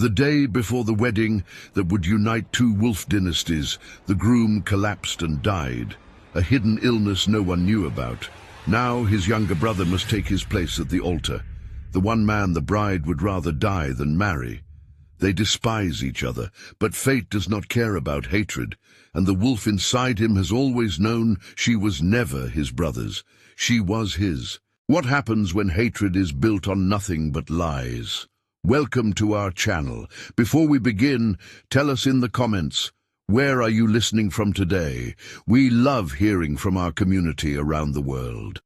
The day before the wedding that would unite two wolf dynasties, the groom collapsed and died, a hidden illness no one knew about. Now his younger brother must take his place at the altar, the one man the bride would rather die than marry. They despise each other, but fate does not care about hatred, and the wolf inside him has always known she was never his brother's. She was his. What happens when hatred is built on nothing but lies? Welcome to our channel. Before we begin, tell us in the comments, where are you listening from today? We love hearing from our community around the world.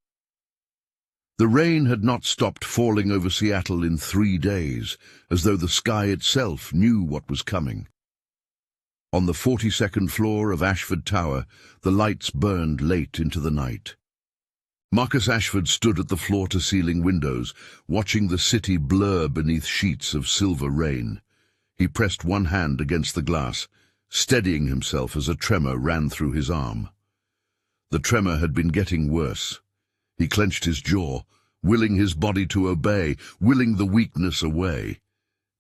The rain had not stopped falling over Seattle in 3 days, as though the sky itself knew what was coming. On the 42nd floor of Ashford Tower, the lights burned late into the night. Marcus Ashford stood at the floor-to-ceiling windows, watching the city blur beneath sheets of silver rain. He pressed one hand against the glass, steadying himself as a tremor ran through his arm. The tremor had been getting worse. He clenched his jaw, willing his body to obey, willing the weakness away.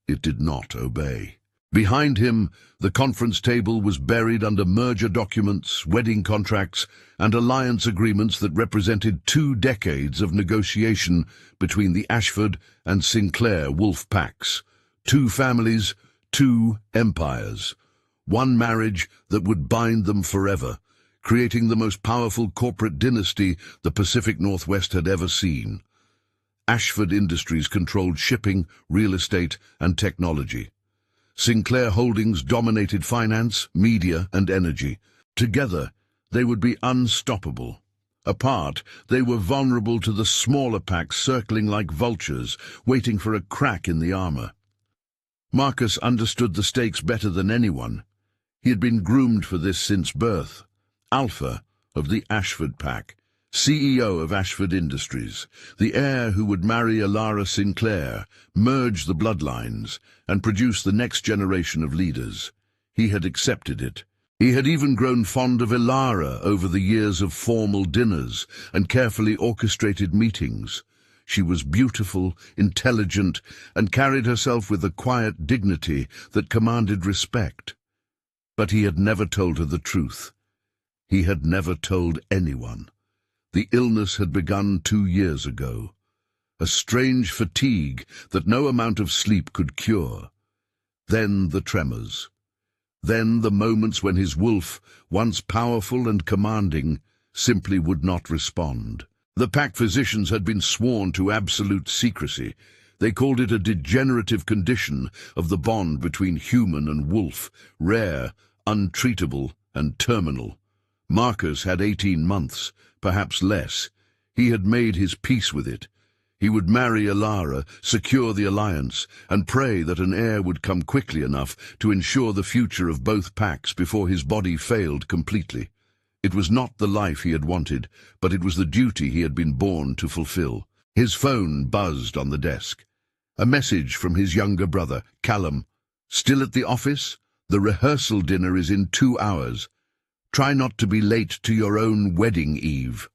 It did not obey. Behind him, the conference table was buried under merger documents, wedding contracts, and alliance agreements that represented 2 decades of negotiation between the Ashford and Sinclair wolf packs. 2 families, 2 empires. One marriage that would bind them forever, creating the most powerful corporate dynasty the Pacific Northwest had ever seen. Ashford Industries controlled shipping, real estate, and technology. Sinclair Holdings dominated finance, media, and energy. Together, they would be unstoppable. Apart, they were vulnerable to the smaller packs circling like vultures, waiting for a crack in the armor. Marcus understood the stakes better than anyone. He had been groomed for this since birth. Alpha of the Ashford Pack, CEO of Ashford Industries, the heir who would marry Alara Sinclair, merge the bloodlines, and produce the next generation of leaders. He had accepted it. He had even grown fond of Alara over the years of formal dinners and carefully orchestrated meetings. She was beautiful, intelligent, and carried herself with a quiet dignity that commanded respect. But he had never told her the truth. He had never told anyone. The illness had begun 2 years ago. A strange fatigue that no amount of sleep could cure. Then the tremors. Then the moments when his wolf, once powerful and commanding, simply would not respond. The pack physicians had been sworn to absolute secrecy. They called it a degenerative condition of the bond between human and wolf, rare, untreatable, and terminal. Marcus had 18 months, perhaps less. He had made his peace with it. He would marry Alara, secure the alliance, and pray that an heir would come quickly enough to ensure the future of both packs before his body failed completely. It was not the life he had wanted, but it was the duty he had been born to fulfill. His phone buzzed on the desk. A message from his younger brother, Callum. "Still at the office? The rehearsal dinner is in 2 hours. Try not to be late to your own wedding eve."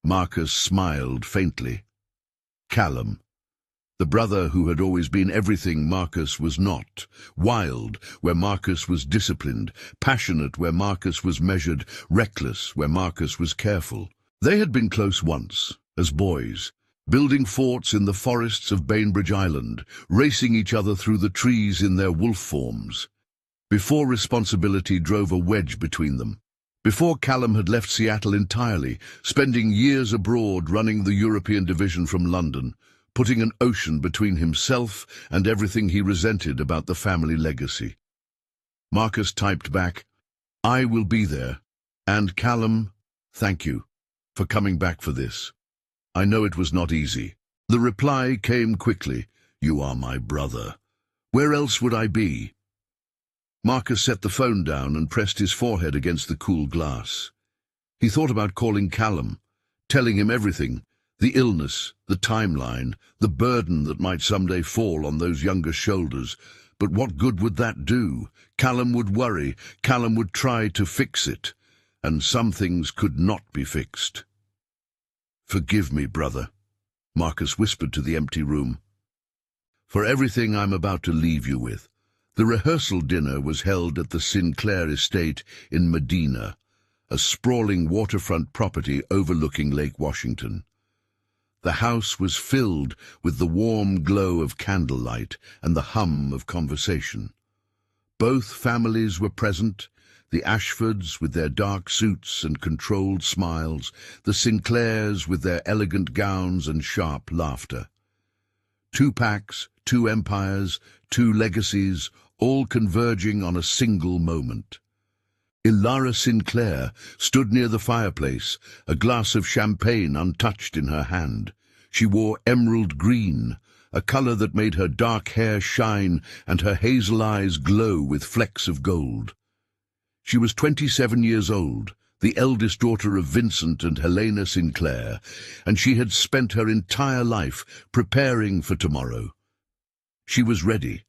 Marcus smiled faintly. Callum, the brother who had always been everything Marcus was not. Wild, where Marcus was disciplined. Passionate, where Marcus was measured. Reckless, where Marcus was careful. They had been close once, as boys, building forts in the forests of Bainbridge Island, racing each other through the trees in their wolf forms. Before responsibility drove a wedge between them. Before Callum had left Seattle entirely, spending years abroad running the European division from London, putting an ocean between himself and everything he resented about the family legacy. Marcus typed back, "I will be there. And Callum, thank you for coming back for this. I know it was not easy." The reply came quickly, "You are my brother. Where else would I be?" Marcus set the phone down and pressed his forehead against the cool glass. He thought about calling Callum, telling him everything, the illness, the timeline, the burden that might someday fall on those younger shoulders. But what good would that do? Callum would worry, Callum would try to fix it, and some things could not be fixed. "Forgive me, brother," Marcus whispered to the empty room. for everything I'm about to leave you with." The rehearsal dinner was held at the Sinclair estate in Medina, a sprawling waterfront property overlooking Lake Washington. The house was filled with the warm glow of candlelight and the hum of conversation. Both families were present, the Ashfords with their dark suits and controlled smiles, the Sinclairs with their elegant gowns and sharp laughter. Two packs, two empires, two legacies, all converging on a single moment. Ilara Sinclair stood near the fireplace, a glass of champagne untouched in her hand. She wore emerald green, a color that made her dark hair shine and her hazel eyes glow with flecks of gold. She was 27 years old, the eldest daughter of Vincent and Helena Sinclair, and she had spent her entire life preparing for tomorrow. She was ready.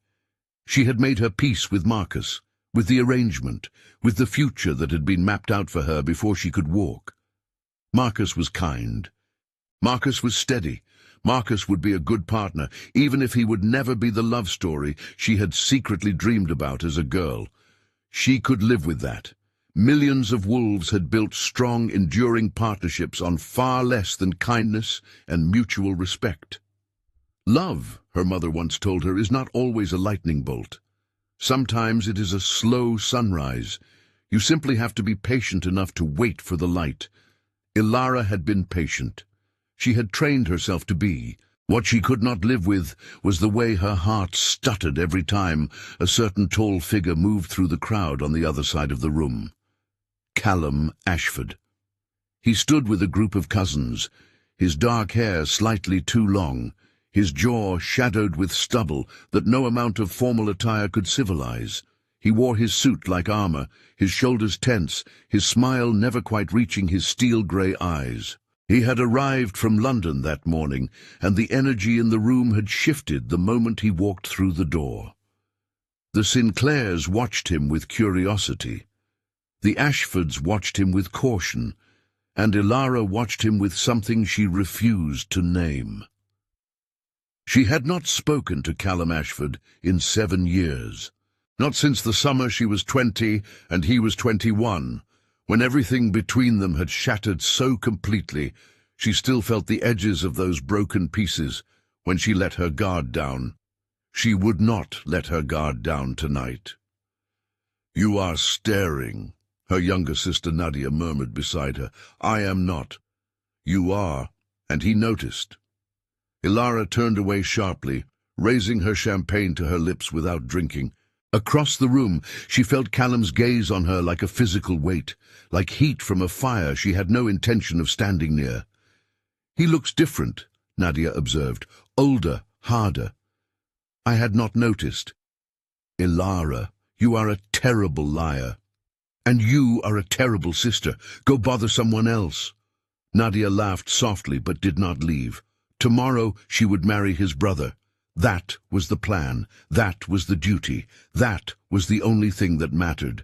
She had made her peace with Marcus, with the arrangement, with the future that had been mapped out for her before she could walk. Marcus was kind. Marcus was steady. Marcus would be a good partner, even if he would never be the love story she had secretly dreamed about as a girl. She could live with that. Millions of wolves had built strong, enduring partnerships on far less than kindness and mutual respect. Love, her mother once told her, is not always a lightning bolt. Sometimes it is a slow sunrise. You simply have to be patient enough to wait for the light. Ilara had been patient. She had trained herself to be. What she could not live with was the way her heart stuttered every time a certain tall figure moved through the crowd on the other side of the room. Callum Ashford. He stood with a group of cousins, his dark hair slightly too long, his jaw shadowed with stubble that no amount of formal attire could civilize. He wore his suit like armor, his shoulders tense, his smile never quite reaching his steel-grey eyes. He had arrived from London that morning, and the energy in the room had shifted the moment he walked through the door. The Sinclairs watched him with curiosity. The Ashfords watched him with caution, and Ilara watched him with something she refused to name. She had not spoken to Callum Ashford in 7 years. Not since the summer she was 20 and he was 21, when everything between them had shattered so completely. She still felt the edges of those broken pieces when she let her guard down. She would not let her guard down tonight. "You are staring," her younger sister Nadia murmured beside her. "I am not." "You are," and he noticed. Ilara turned away sharply, raising her champagne to her lips without drinking. Across the room, she felt Callum's gaze on her like a physical weight, like heat from a fire she had no intention of standing near. "He looks different," Nadia observed. "Older, harder." "I had not noticed." "Ilara, you are a terrible liar. And you are a terrible sister. Go bother someone else." Nadia laughed softly but did not leave. Tomorrow she would marry his brother. That was the plan. That was the duty. That was the only thing that mattered.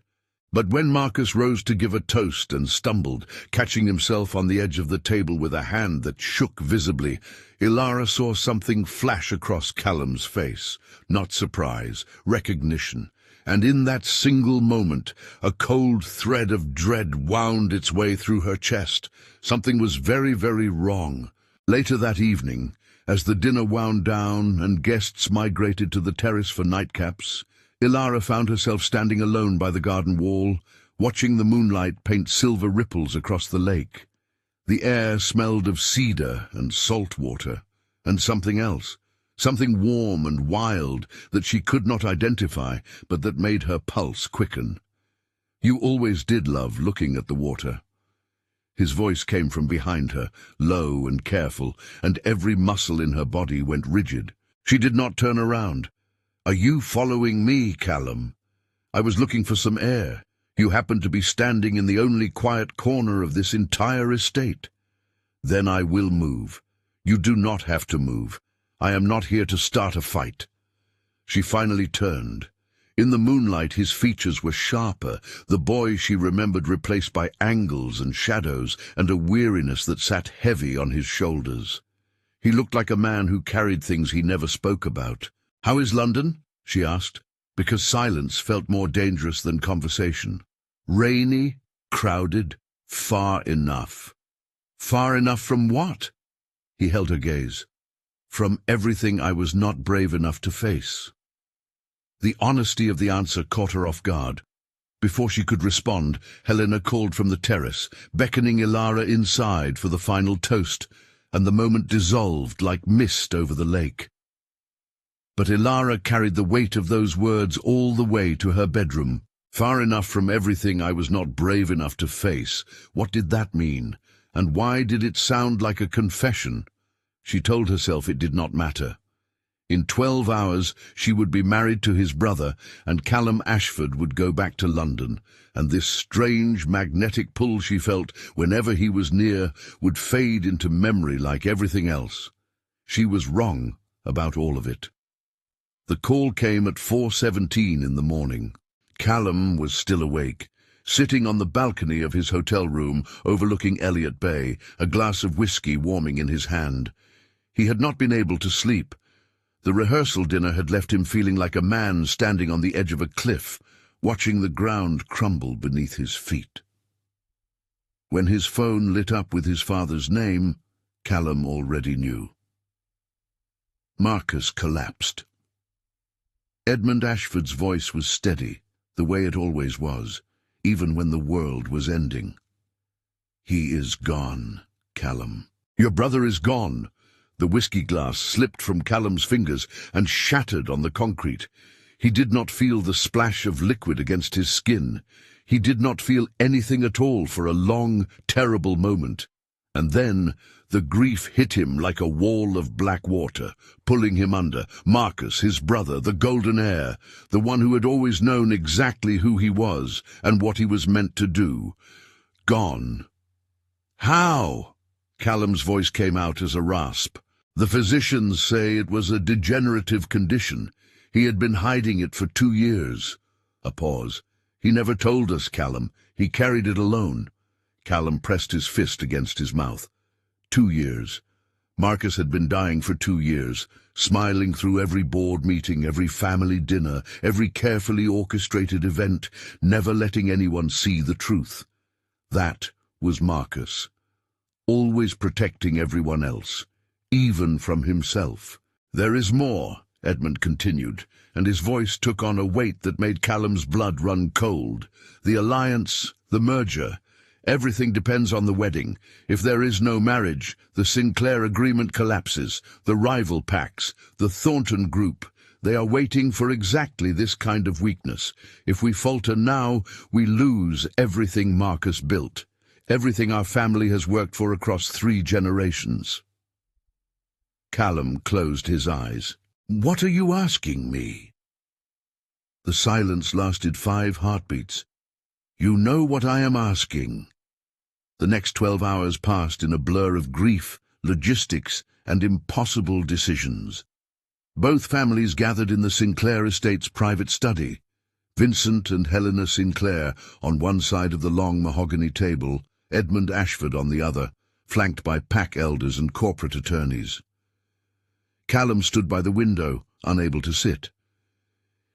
But when Marcus rose to give a toast and stumbled, catching himself on the edge of the table with a hand that shook visibly, Ilara saw something flash across Callum's face. Not surprise, recognition. And in that single moment, a cold thread of dread wound its way through her chest. Something was very, very wrong. Later that evening, as the dinner wound down and guests migrated to the terrace for nightcaps, Ilara found herself standing alone by the garden wall, watching the moonlight paint silver ripples across the lake. The air smelled of cedar and salt water, and something else, something warm and wild that she could not identify, but that made her pulse quicken. "You always did love looking at the water." His voice came from behind her, low and careful, and every muscle in her body went rigid. She did not turn around. "Are you following me, Callum? I was looking for some air. You happened to be standing in the only quiet corner of this entire estate." "Then I will move. You do not have to move. I am not here to start a fight." She finally turned. In the moonlight his features were sharper, the boy she remembered replaced by angles and shadows, and a weariness that sat heavy on his shoulders. He looked like a man who carried things he never spoke about, "How is London?" she asked, because silence felt more dangerous than conversation. "Rainy, crowded, far enough." "Far enough from what?" He held her gaze. "From everything I was not brave enough to face." The honesty of the answer caught her off guard. Before she could respond, Helena called from the terrace, beckoning Ilara inside for the final toast, and the moment dissolved like mist over the lake. But Ilara carried the weight of those words all the way to her bedroom. Far enough from everything I was not brave enough to face. What did that mean? And why did it sound like a confession? She told herself it did not matter. In 12 hours she would be married to his brother, and Callum Ashford would go back to London, and this strange magnetic pull she felt whenever he was near would fade into memory like everything else. She was wrong about all of it. The call came at 4:17 in the morning. Callum was still awake, sitting on the balcony of his hotel room overlooking Elliot Bay, a glass of whiskey warming in his hand. He had not been able to sleep. The rehearsal dinner had left him feeling like a man standing on the edge of a cliff, watching the ground crumble beneath his feet. When his phone lit up with his father's name, Callum already knew. Marcus collapsed. Edmund Ashford's voice was steady, the way it always was, even when the world was ending. "He is gone, Callum. Your brother is gone." The whiskey glass slipped from Callum's fingers and shattered on the concrete. He did not feel the splash of liquid against his skin. He did not feel anything at all for a long, terrible moment. And then the grief hit him like a wall of black water, pulling him under. Marcus, his brother, the golden heir, the one who had always known exactly who he was and what he was meant to do. Gone. "How?" Callum's voice came out as a rasp. "The physicians say it was a degenerative condition. He had been hiding it for 2 years. A pause. "He never told us, Callum. He carried it alone." Callum pressed his fist against his mouth. 2 years. Marcus had been dying for 2 years, smiling through every board meeting, every family dinner, every carefully orchestrated event, never letting anyone see the truth. That was Marcus. Always protecting everyone else, even from himself. "There is more," Edmund continued, and his voice took on a weight that made Callum's blood run cold. "The alliance, the merger, everything depends on the wedding. If there is no marriage, the Sinclair agreement collapses. The rival packs, the Thornton group, they are waiting for exactly this kind of weakness. If we falter now, we lose everything Marcus built, everything our family has worked for across 3 generations. Callum closed his eyes. "What are you asking me?" The silence lasted 5 heartbeats. "You know what I am asking." The next 12 hours passed in a blur of grief, logistics, and impossible decisions. Both families gathered in the Sinclair estate's private study. Vincent and Helena Sinclair on one side of the long mahogany table, Edmund Ashford on the other, flanked by pack elders and corporate attorneys. Callum stood by the window, unable to sit.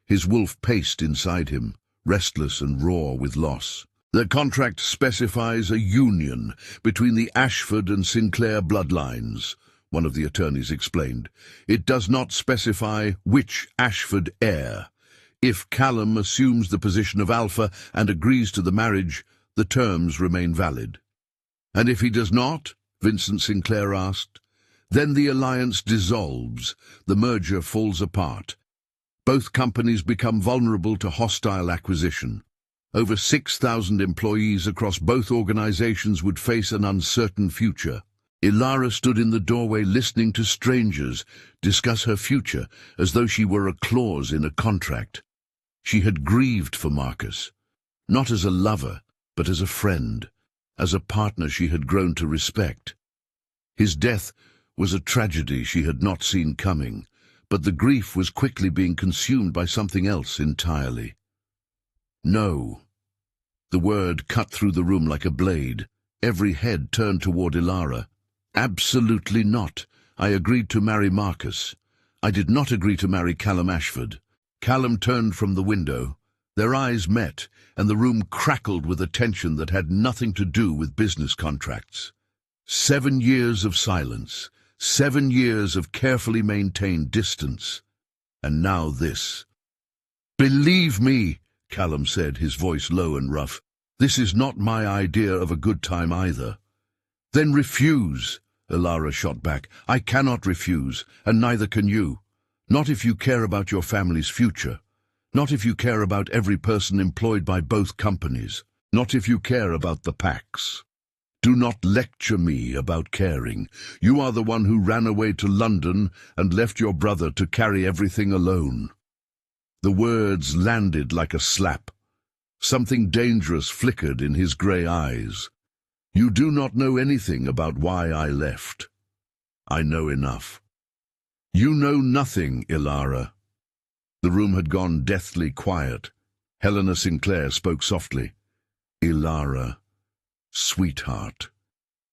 His wolf paced inside him, restless and raw with loss. "The contract specifies a union between the Ashford and Sinclair bloodlines," one of the attorneys explained. "It does not specify which Ashford heir. If Callum assumes the position of alpha and agrees to the marriage, the terms remain valid." "And if he does not?" Vincent Sinclair asked. "Then the alliance dissolves, the merger falls apart. Both companies become vulnerable to hostile acquisition. Over 6,000 employees across both organizations would face an uncertain future." Ilara stood in the doorway listening to strangers discuss her future as though she were a clause in a contract. She had grieved for Marcus, not as a lover, but as a friend, as a partner she had grown to respect. His death was a tragedy she had not seen coming, but the grief was quickly being consumed by something else entirely. "No." The word cut through the room like a blade. Every head turned toward Ilara. "Absolutely not. I agreed to marry Marcus. I did not agree to marry Callum Ashford. Callum turned from the window. Their eyes met, and the room crackled with a tension that had nothing to do with business contracts. 7 years of silence, 7 years of carefully maintained distance. And now this. "Believe me," Callum said, his voice low and rough, "this is not my idea of a good time either." "Then refuse," Ilara shot back. "I cannot refuse, and neither can you. Not if you care about your family's future. Not if you care about every person employed by both companies. Not if you care about the Pax. Do not lecture me about caring. You are the one who ran away to London and left your brother to carry everything alone." The words landed like a slap. Something dangerous flickered in his grey eyes. "You do not know anything about why I left. I know enough." "You know nothing, Ilara." The room had gone deathly quiet. Helena Sinclair spoke softly. "Ilara, sweetheart,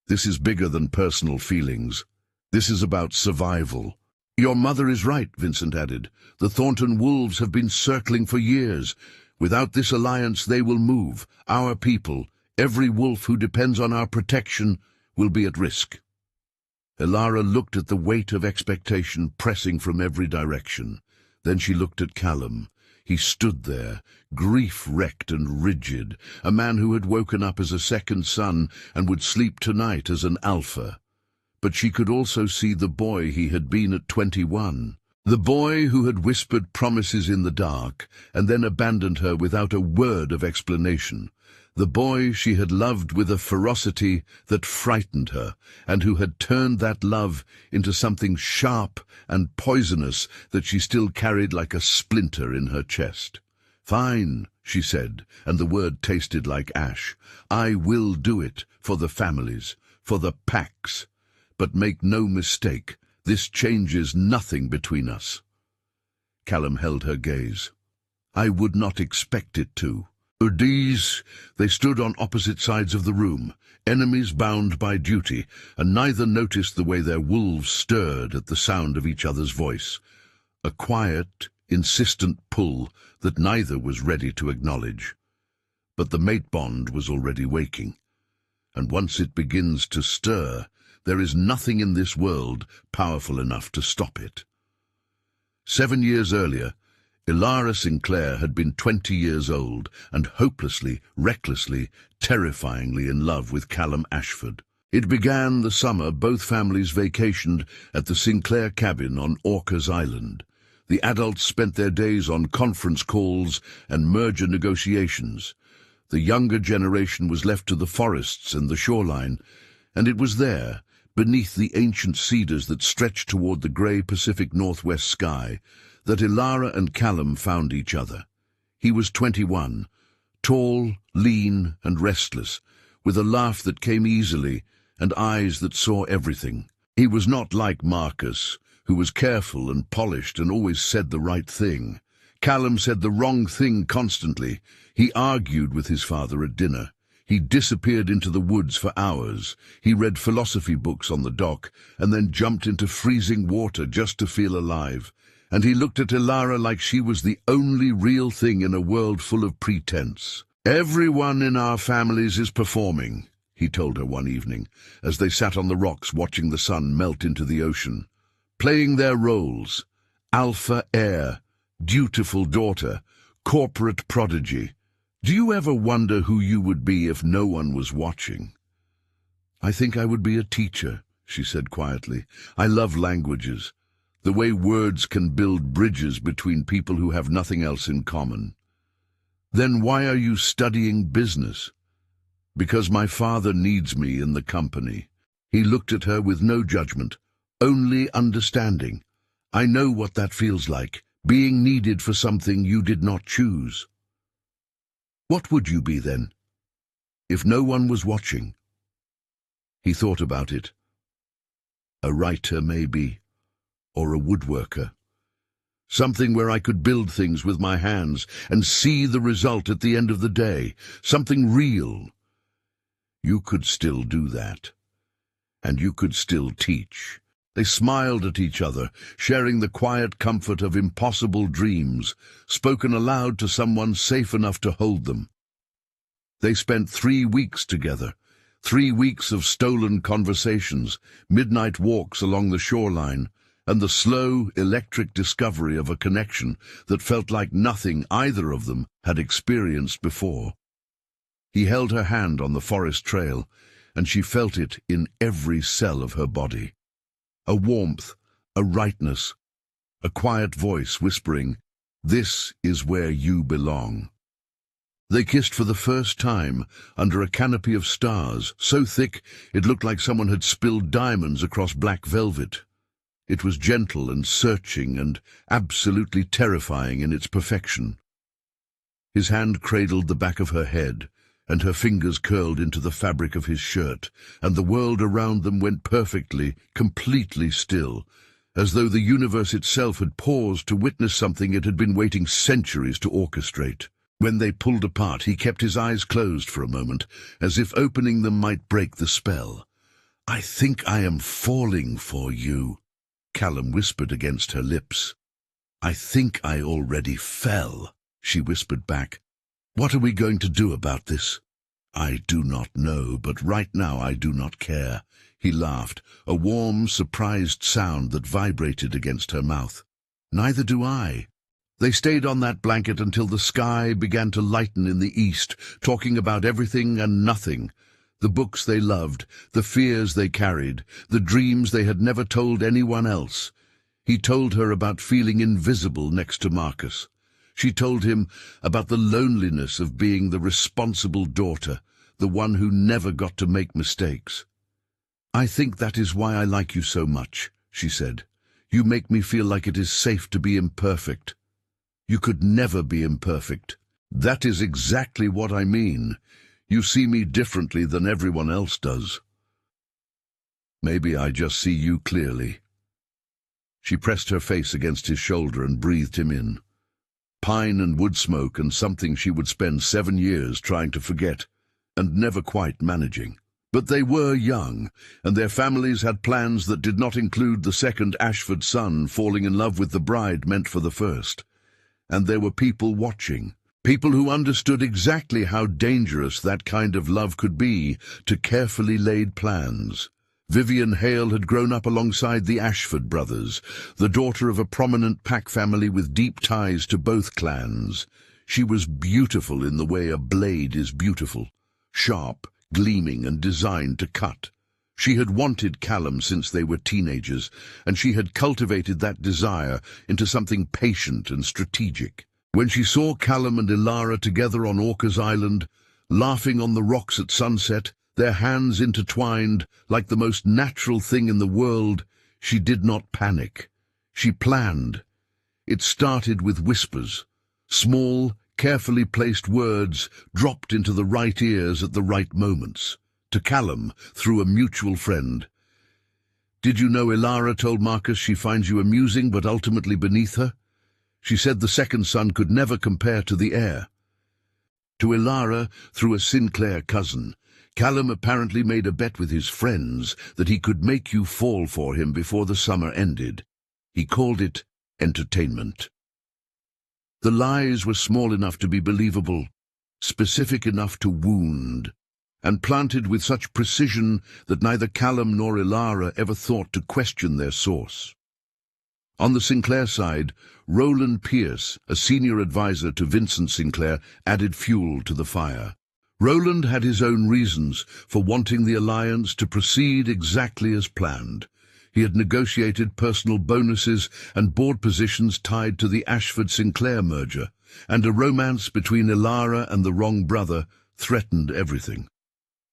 this is bigger than personal feelings. This is about survival." "Your mother is right," Vincent added. "The Thornton wolves have been circling for years. Without this alliance they will move. Our people, every wolf who depends on our protection, will be at risk." Ilara looked at the weight of expectation pressing from every direction. Then she looked at Callum. He stood there, grief-wrecked and rigid, a man who had woken up as a second son and would sleep tonight as an alpha. But she could also see the boy he had been at 21. The boy who had whispered promises in the dark and then abandoned her without a word of explanation. The boy she had loved with a ferocity that frightened her, and who had turned that love into something sharp and poisonous that she still carried like a splinter in her chest. "Fine," she said, and the word tasted like ash. "I will do it, for the families, for the Pax. But make no mistake, this changes nothing between us." Callum held her gaze. "I would not expect it to." These, they stood on opposite sides of the room, enemies bound by duty, and neither noticed the way their wolves stirred at the sound of each other's voice. A quiet, insistent pull that neither was ready to acknowledge. But the mate bond was already waking, and once it begins to stir, there is nothing in this world powerful enough to stop it. 7 years earlier, Ilara Sinclair had been 20 years old and hopelessly, recklessly, terrifyingly in love with Callum Ashford. It began the summer both families vacationed at the Sinclair cabin on Orcas Island. The adults spent their days on conference calls and merger negotiations. The younger generation was left to the forests and the shoreline, and it was there, beneath the ancient cedars that stretched toward the grey Pacific Northwest sky, that Ilara and Callum found each other. He was 21, tall, lean, and restless, with a laugh that came easily and eyes that saw everything. He was not like Marcus, who was careful and polished and always said the right thing. Callum said the wrong thing constantly. He argued with his father at dinner. He disappeared into the woods for hours. He read philosophy books on the dock and then jumped into freezing water just to feel alive. And he looked at Ilara like she was the only real thing in a world full of pretense. "Everyone in our families is performing," he told her one evening, as they sat on the rocks watching the sun melt into the ocean. "Playing their roles. Alpha heir, dutiful daughter, corporate prodigy. Do you ever wonder who you would be if no one was watching?" "I think I would be a teacher," she said quietly. "I love languages. The way words can build bridges between people who have nothing else in common." "Then why are you studying business?" "Because my father needs me in the company." He looked at her with no judgment, only understanding. "I know what that feels like, being needed for something you did not choose." "What would you be then, if no one was watching?" He thought about it. "A writer, maybe. Or a woodworker. Something where I could build things with my hands and see the result at the end of the day. Something real." "You could still do that. And you could still teach." They smiled at each other, sharing the quiet comfort of impossible dreams, spoken aloud to someone safe enough to hold them. They spent 3 weeks together, 3 weeks of stolen conversations, midnight walks along the shoreline, and the slow, electric discovery of a connection that felt like nothing either of them had experienced before. He held her hand on the forest trail, and she felt it in every cell of her body. A warmth, a rightness, a quiet voice whispering, "This is where you belong." They kissed for the first time under a canopy of stars, so thick it looked like someone had spilled diamonds across black velvet. It was gentle and searching and absolutely terrifying in its perfection. His hand cradled the back of her head, and her fingers curled into the fabric of his shirt, and the world around them went perfectly, completely still, as though the universe itself had paused to witness something it had been waiting centuries to orchestrate. When they pulled apart, he kept his eyes closed for a moment, as if opening them might break the spell. "I think I am falling for you," Callum whispered against her lips. "I think I already fell," she whispered back. "What are we going to do about this?" "I do not know, but right now I do not care." He laughed, a warm, surprised sound that vibrated against her mouth. "Neither do I." They stayed on that blanket until the sky began to lighten in the east, talking about everything and nothing. The books they loved, the fears they carried, the dreams they had never told anyone else. He told her about feeling invisible next to Marcus. She told him about the loneliness of being the responsible daughter, the one who never got to make mistakes. "I think that is why I like you so much," she said. "You make me feel like it is safe to be imperfect. You could never be imperfect." "That is exactly what I mean. You see me differently than everyone else does." "Maybe I just see you clearly." She pressed her face against his shoulder and breathed him in. Pine and wood smoke, and something she would spend 7 years trying to forget, and never quite managing. But they were young, and their families had plans that did not include the second Ashford son falling in love with the bride meant for the first. And there were people watching, people who understood exactly how dangerous that kind of love could be to carefully laid plans. Vivian Hale had grown up alongside the Ashford brothers, the daughter of a prominent pack family with deep ties to both clans. She was beautiful in the way a blade is beautiful, sharp, gleaming and designed to cut. She had wanted Callum since they were teenagers, and she had cultivated that desire into something patient and strategic. When she saw Callum and Ilara together on Orcas Island, laughing on the rocks at sunset, their hands intertwined like the most natural thing in the world, she did not panic. She planned. It started with whispers, small, carefully placed words dropped into the right ears at the right moments. To Callum, through a mutual friend. "Did you know Ilara told Marcus she finds you amusing but ultimately beneath her? She said the second son could never compare to the heir." To Ilara, through a Sinclair cousin, Callum apparently made a bet with his friends that he could make you fall for him before the summer ended. He called it entertainment. The lies were small enough to be believable, specific enough to wound, and planted with such precision that neither Callum nor Ilara ever thought to question their source. On the Sinclair side, Roland Pierce, a senior advisor to Vincent Sinclair, added fuel to the fire. Roland had his own reasons for wanting the alliance to proceed exactly as planned. He had negotiated personal bonuses and board positions tied to the Ashford-Sinclair merger, and a romance between Ilara and the wrong brother threatened everything.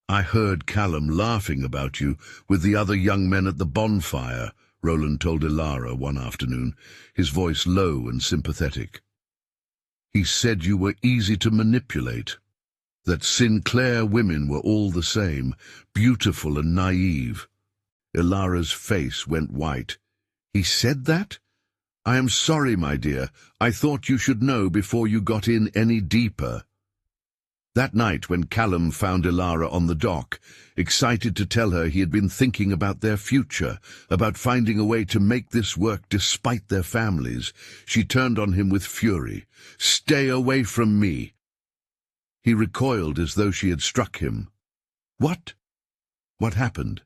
"I heard Callum laughing about you with the other young men at the bonfire," Roland told Ilara one afternoon, his voice low and sympathetic. "He said you were easy to manipulate, that Sinclair women were all the same, beautiful and naive." Ilara's face went white. "He said that? I am sorry, my dear. I thought you should know before you got in any deeper." That night, when Callum found Ilara on the dock, excited to tell her he had been thinking about their future, about finding a way to make this work despite their families, she turned on him with fury. "Stay away from me!" He recoiled as though she had struck him. "What? What happened?"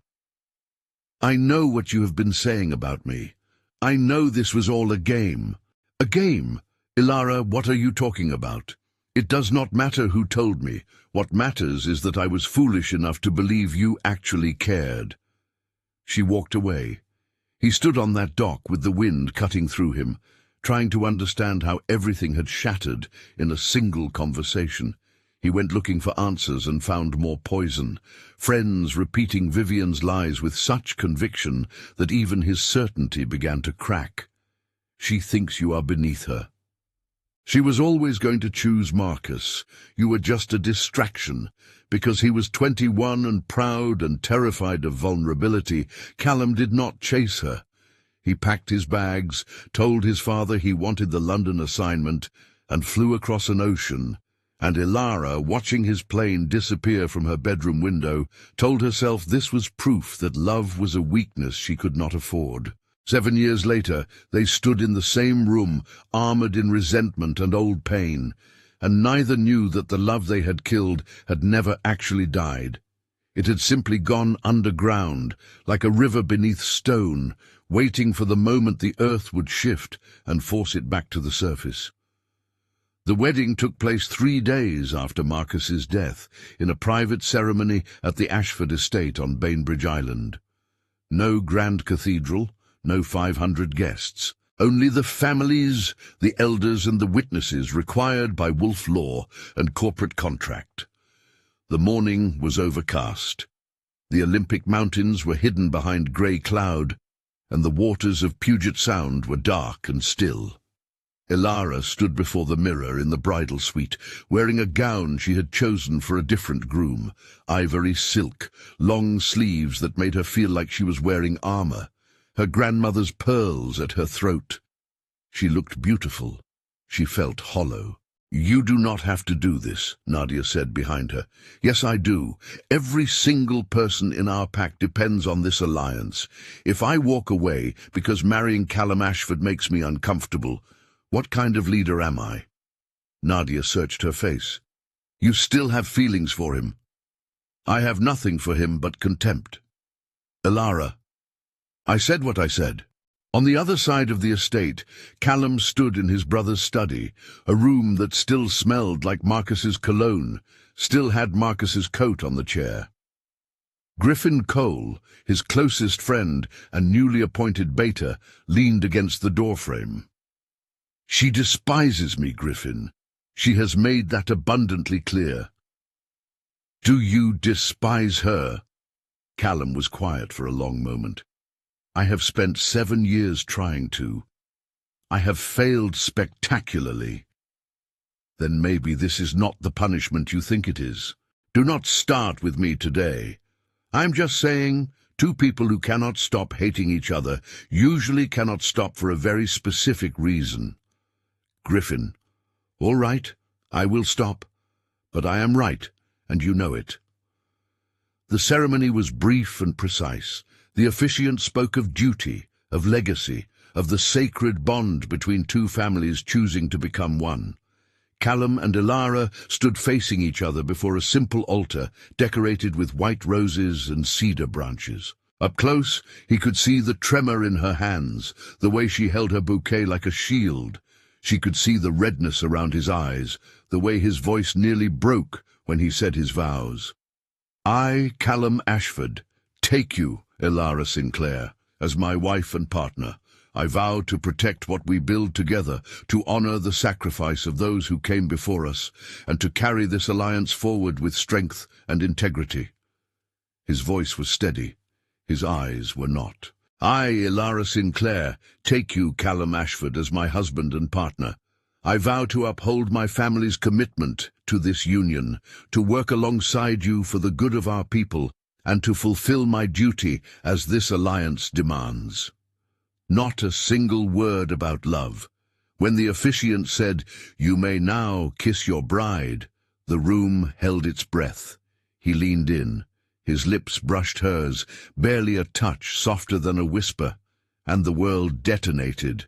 "I know what you have been saying about me. I know this was all a game." "A game? Ilara, what are you talking about? It does not matter who told me. What matters is that I was foolish enough to believe you actually cared." She walked away. He stood on that dock with the wind cutting through him, trying to understand how everything had shattered in a single conversation. He went looking for answers and found more poison, friends repeating Vivian's lies with such conviction that even his certainty began to crack. "She thinks you are beneath her. She was always going to choose Marcus. You were just a distraction." Because he was 21 and proud and terrified of vulnerability, Callum did not chase her. He packed his bags, told his father he wanted the London assignment, and flew across an ocean. And Ilara, watching his plane disappear from her bedroom window, told herself this was proof that love was a weakness she could not afford. 7 years later, they stood in the same room, armored in resentment and old pain, and neither knew that the love they had killed had never actually died. It had simply gone underground, like a river beneath stone, waiting for the moment the earth would shift and force it back to the surface. The wedding took place 3 days after Marcus's death, in a private ceremony at the Ashford estate on Bainbridge Island. No grand cathedral, no 500 guests. Only the families, the elders and the witnesses required by Wolf law and corporate contract. The morning was overcast. The Olympic Mountains were hidden behind grey cloud, and the waters of Puget Sound were dark and still. Ilara stood before the mirror in the bridal suite, wearing a gown she had chosen for a different groom, ivory silk, long sleeves that made her feel like she was wearing armor, her grandmother's pearls at her throat. She looked beautiful. She felt hollow. "You do not have to do this," Nadia said behind her. "Yes, I do. Every single person in our pack depends on this alliance. If I walk away because marrying Callum Ashford makes me uncomfortable, what kind of leader am I?" Nadia searched her face. "You still have feelings for him." "I have nothing for him but contempt." "Ilara, I said what I said." On the other side of the estate, Callum stood in his brother's study, a room that still smelled like Marcus's cologne, still had Marcus's coat on the chair. Griffin Cole, his closest friend and newly appointed beta, leaned against the doorframe. "She despises me, Griffin. She has made that abundantly clear." "Do you despise her?" Callum was quiet for a long moment. "I have spent 7 years trying to. I have failed spectacularly." "Then maybe this is not the punishment you think it is. Do not start with me today. I'm just saying, 2 people who cannot stop hating each other usually cannot stop for a very specific reason." "Griffin, all right, I will stop. But I am right, and you know it." The ceremony was brief and precise. The officiant spoke of duty, of legacy, of the sacred bond between 2 families choosing to become one. Callum and Ilara stood facing each other before a simple altar decorated with white roses and cedar branches. Up close, he could see the tremor in her hands, the way she held her bouquet like a shield. She could see the redness around his eyes, the way his voice nearly broke when he said his vows. "I, Callum Ashford, take you, Ilara Sinclair, as my wife and partner. I vow to protect what we build together, to honor the sacrifice of those who came before us, and to carry this alliance forward with strength and integrity." His voice was steady. His eyes were not. "I, Ilara Sinclair, take you, Callum Ashford, as my husband and partner. I vow to uphold my family's commitment to this union, to work alongside you for the good of our people, and to fulfill my duty as this alliance demands." Not a single word about love. When the officiant said, "You may now kiss your bride," The room held its breath. He leaned in. His lips brushed hers, barely a touch, softer than a whisper, and the world detonated.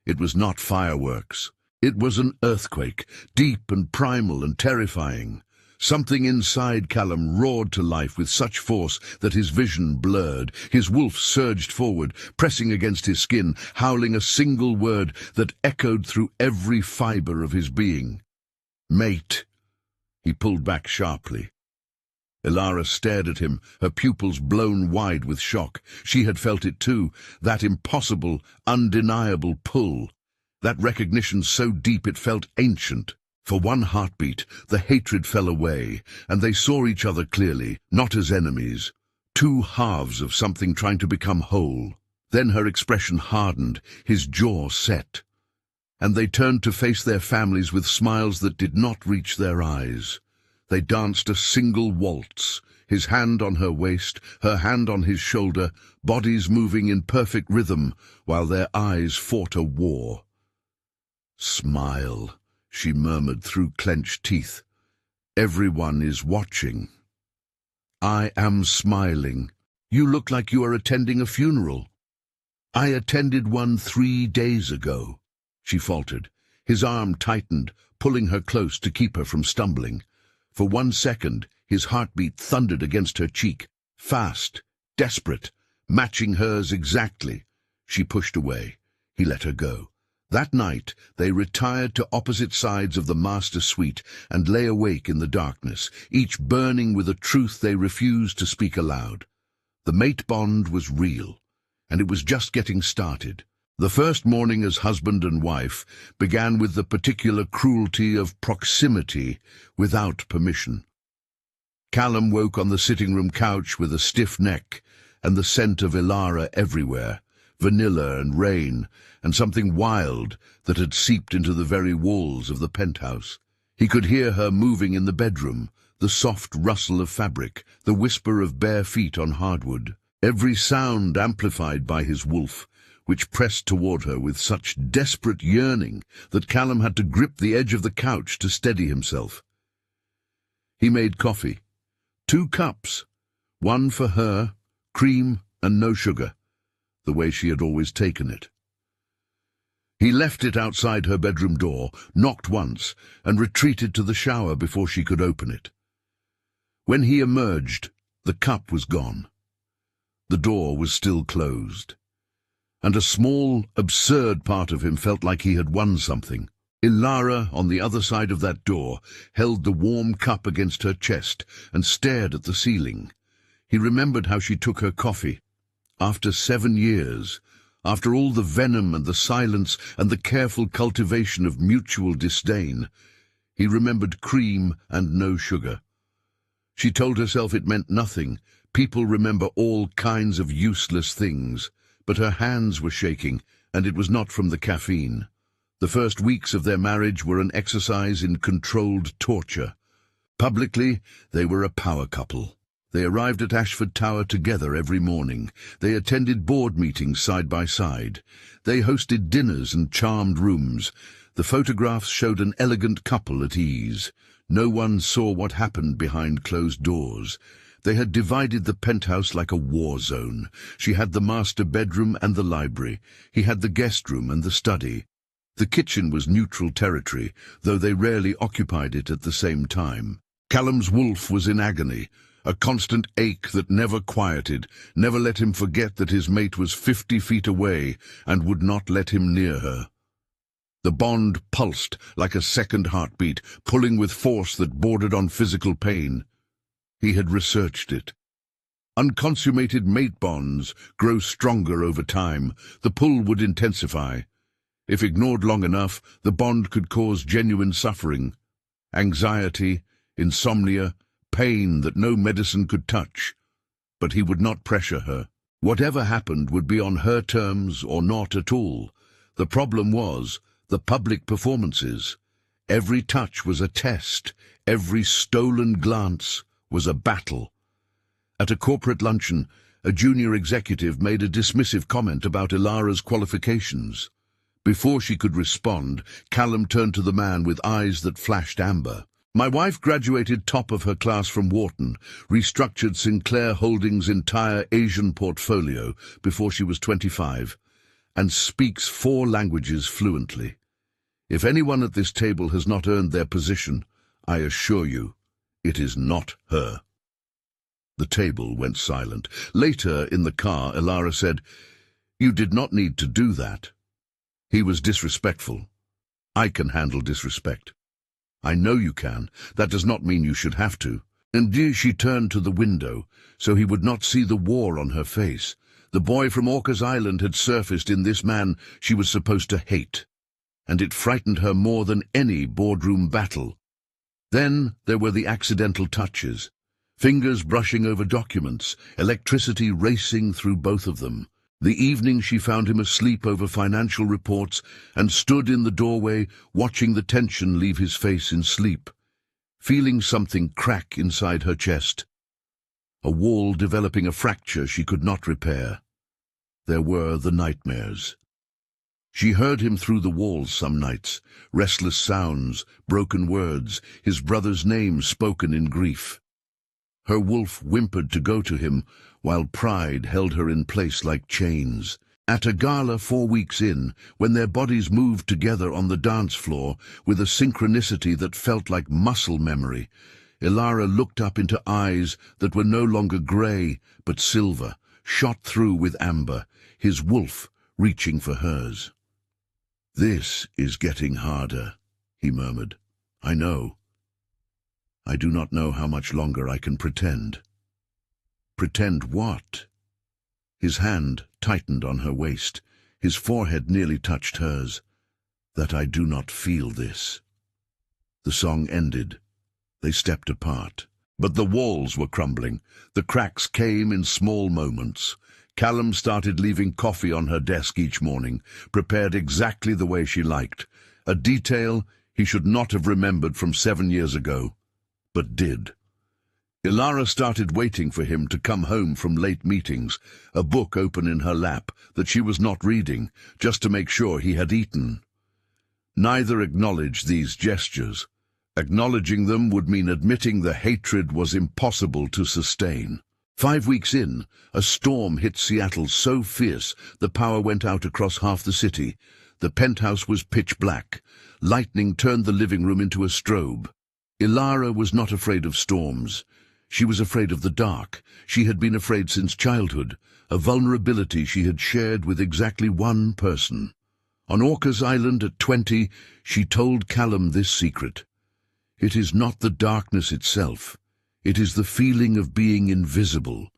It was not fireworks. It was an earthquake, deep and primal and terrifying. Something inside Callum roared to life with such force that his vision blurred. His wolf surged forward, pressing against his skin, howling a single word that echoed through every fibre of his being. "Mate!" He pulled back sharply. Ilara stared at him, her pupils blown wide with shock. She had felt it too, that impossible, undeniable pull. That recognition so deep it felt ancient. For one heartbeat, the hatred fell away, and they saw each other clearly, not as enemies. Two halves of something trying to become whole. Then her expression hardened, his jaw set. And they turned to face their families with smiles that did not reach their eyes. They danced a single waltz, his hand on her waist, her hand on his shoulder, bodies moving in perfect rhythm, while their eyes fought a war. "Smile," she murmured through clenched teeth. "Everyone is watching." "I am smiling. You look like you are attending a funeral." "I attended one 3 days ago," she faltered. His arm tightened, pulling her close to keep her from stumbling. For 1 second, his heartbeat thundered against her cheek, fast, desperate, matching hers exactly. She pushed away. He let her go. That night, they retired to opposite sides of the master suite and lay awake in the darkness, each burning with a truth they refused to speak aloud. The mate bond was real, and it was just getting started. The first morning as husband and wife began with the particular cruelty of proximity without permission. Callum woke on the sitting-room couch with a stiff neck and the scent of Ilara everywhere, vanilla and rain, and something wild that had seeped into the very walls of the penthouse. He could hear her moving in the bedroom, the soft rustle of fabric, the whisper of bare feet on hardwood, every sound amplified by his wolf, which pressed toward her with such desperate yearning that Callum had to grip the edge of the couch to steady himself. He made coffee. 2 cups, one for her, cream and no sugar, the way she had always taken it. He left it outside her bedroom door, knocked once, and retreated to the shower before she could open it. When he emerged, the cup was gone. The door was still closed. And a small, absurd part of him felt like he had won something. Ilara, on the other side of that door, held the warm cup against her chest and stared at the ceiling. He remembered how she took her coffee. After 7 years, after all the venom and the silence and the careful cultivation of mutual disdain, he remembered cream and no sugar. She told herself it meant nothing. People remember all kinds of useless things. But her hands were shaking, and it was not from the caffeine. The first weeks of their marriage were an exercise in controlled torture. Publicly, they were a power couple. They arrived at Ashford Tower together every morning. They attended board meetings side by side. They hosted dinners and charmed rooms. The photographs showed an elegant couple at ease. No one saw what happened behind closed doors. They had divided the penthouse like a war zone. She had the master bedroom and the library. He had the guest room and the study. The kitchen was neutral territory, though they rarely occupied it at the same time. Callum's wolf was in agony, a constant ache that never quieted, never let him forget that his mate was 50 feet away and would not let him near her. The bond pulsed like a second heartbeat, pulling with force that bordered on physical pain. He had researched it. Unconsummated mate bonds grow stronger over time. The pull would intensify. If ignored long enough, the bond could cause genuine suffering, anxiety, insomnia, pain that no medicine could touch. But he would not pressure her. Whatever happened would be on her terms or not at all. The problem was the public performances. Every touch was a test. Every stolen glance was a battle. At a corporate luncheon, a junior executive made a dismissive comment about Ilara's qualifications. Before she could respond, Callum turned to the man with eyes that flashed amber. My wife graduated top of her class from Wharton, restructured Sinclair Holdings' entire Asian portfolio before she was 25, and speaks 4 languages fluently. If anyone at this table has not earned their position, I assure you, it is not her." The table went silent. Later, in the car, Ilara said, "You did not need to do that. He was disrespectful. I can handle disrespect." "I know you can. That does not mean you should have to." Indeed, she turned to the window, so he would not see the war on her face. The boy from Orcas Island had surfaced in this man she was supposed to hate, and it frightened her more than any boardroom battle. Then there were the accidental touches, fingers brushing over documents, electricity racing through both of them. The evening she found him asleep over financial reports and stood in the doorway watching the tension leave his face in sleep, feeling something crack inside her chest, a wall developing a fracture she could not repair. There were the nightmares. She heard him through the walls some nights, restless sounds, broken words, his brother's name spoken in grief. Her wolf whimpered to go to him, while pride held her in place like chains. At a gala 4 weeks in, when their bodies moved together on the dance floor with a synchronicity that felt like muscle memory, Ilara looked up into eyes that were no longer grey but silver, shot through with amber, his wolf reaching for hers. "This is getting harder," he murmured. "I know. I do not know how much longer I can pretend." "Pretend what?" His hand tightened on her waist. His forehead nearly touched hers. "That I do not feel this." The song ended. They stepped apart. But the walls were crumbling. The cracks came in small moments. Callum started leaving coffee on her desk each morning, prepared exactly the way she liked, a detail he should not have remembered from 7 years ago, but did. Ilara started waiting for him to come home from late meetings, a book open in her lap that she was not reading, just to make sure he had eaten. Neither acknowledged these gestures. Acknowledging them would mean admitting the hatred was impossible to sustain. 5 weeks in, a storm hit Seattle so fierce the power went out across half the city. The penthouse was pitch black. Lightning turned the living room into a strobe. Ilara was not afraid of storms. She was afraid of the dark. She had been afraid since childhood, a vulnerability she had shared with exactly one person. On Orcas Island at 20, she told Callum this secret. It is not the darkness itself. It is the feeling of being invisible,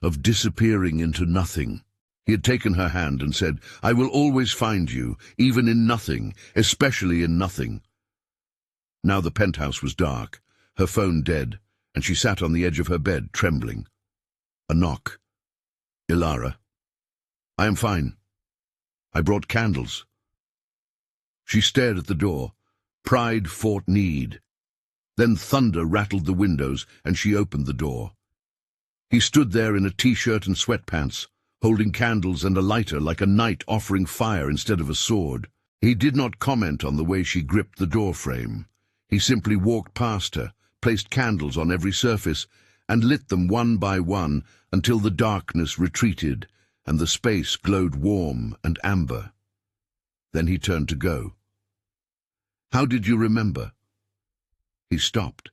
of disappearing into nothing. He had taken her hand and said, "I will always find you, even in nothing, especially in nothing." Now the penthouse was dark, her phone dead, and she sat on the edge of her bed, trembling. A knock. "Ilara." "I am fine. I brought candles." She stared at the door. Pride fought need. Then thunder rattled the windows, and she opened the door. He stood there in a t-shirt and sweatpants, holding candles and a lighter like a knight offering fire instead of a sword. He did not comment on the way she gripped the door frame. He simply walked past her, placed candles on every surface, and lit them one by one until the darkness retreated and the space glowed warm and amber. Then he turned to go. "How did you remember?" He stopped.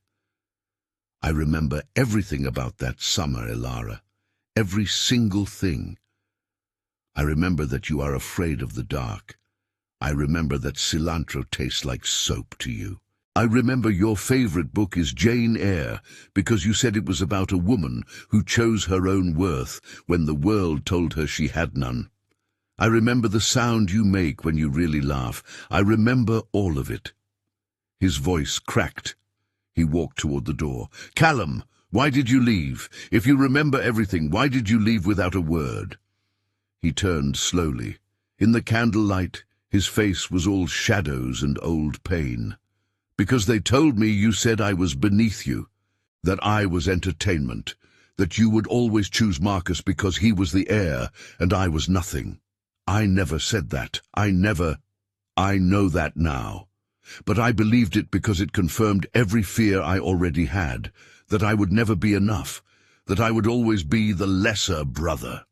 "I remember everything about that summer, Ilara. Every single thing. I remember that you are afraid of the dark. I remember that cilantro tastes like soap to you. I remember your favorite book is Jane Eyre because you said it was about a woman who chose her own worth when the world told her she had none. I remember the sound you make when you really laugh. I remember all of it." His voice cracked. He walked toward the door. "Callum, why did you leave? If you remember everything, why did you leave without a word?" He turned slowly. In the candlelight, his face was all shadows and old pain. "Because they told me you said I was beneath you, that I was entertainment, that you would always choose Marcus because he was the heir and I was nothing. I never said that. I know that now. but I believed it because it confirmed every fear I already had, that I would never be enough, that I would always be the lesser brother.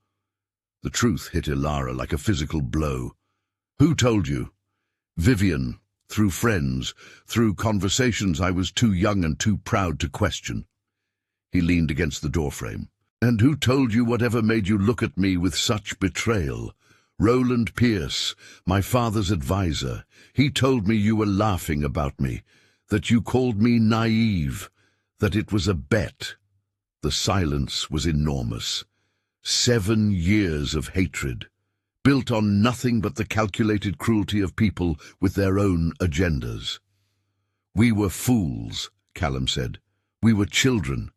The truth hit Ilara like a physical blow. Who told you? Vivian, through friends, through conversations I was too young and too proud to question. He leaned against the doorframe. And who told you whatever made you look at me with such betrayal? Roland Pierce, my father's advisor. He told me you were laughing about me, that you called me naive, that it was a bet. The silence was enormous. 7 years of hatred, built on nothing but the calculated cruelty of people with their own agendas. We were fools, Callum said. We were children.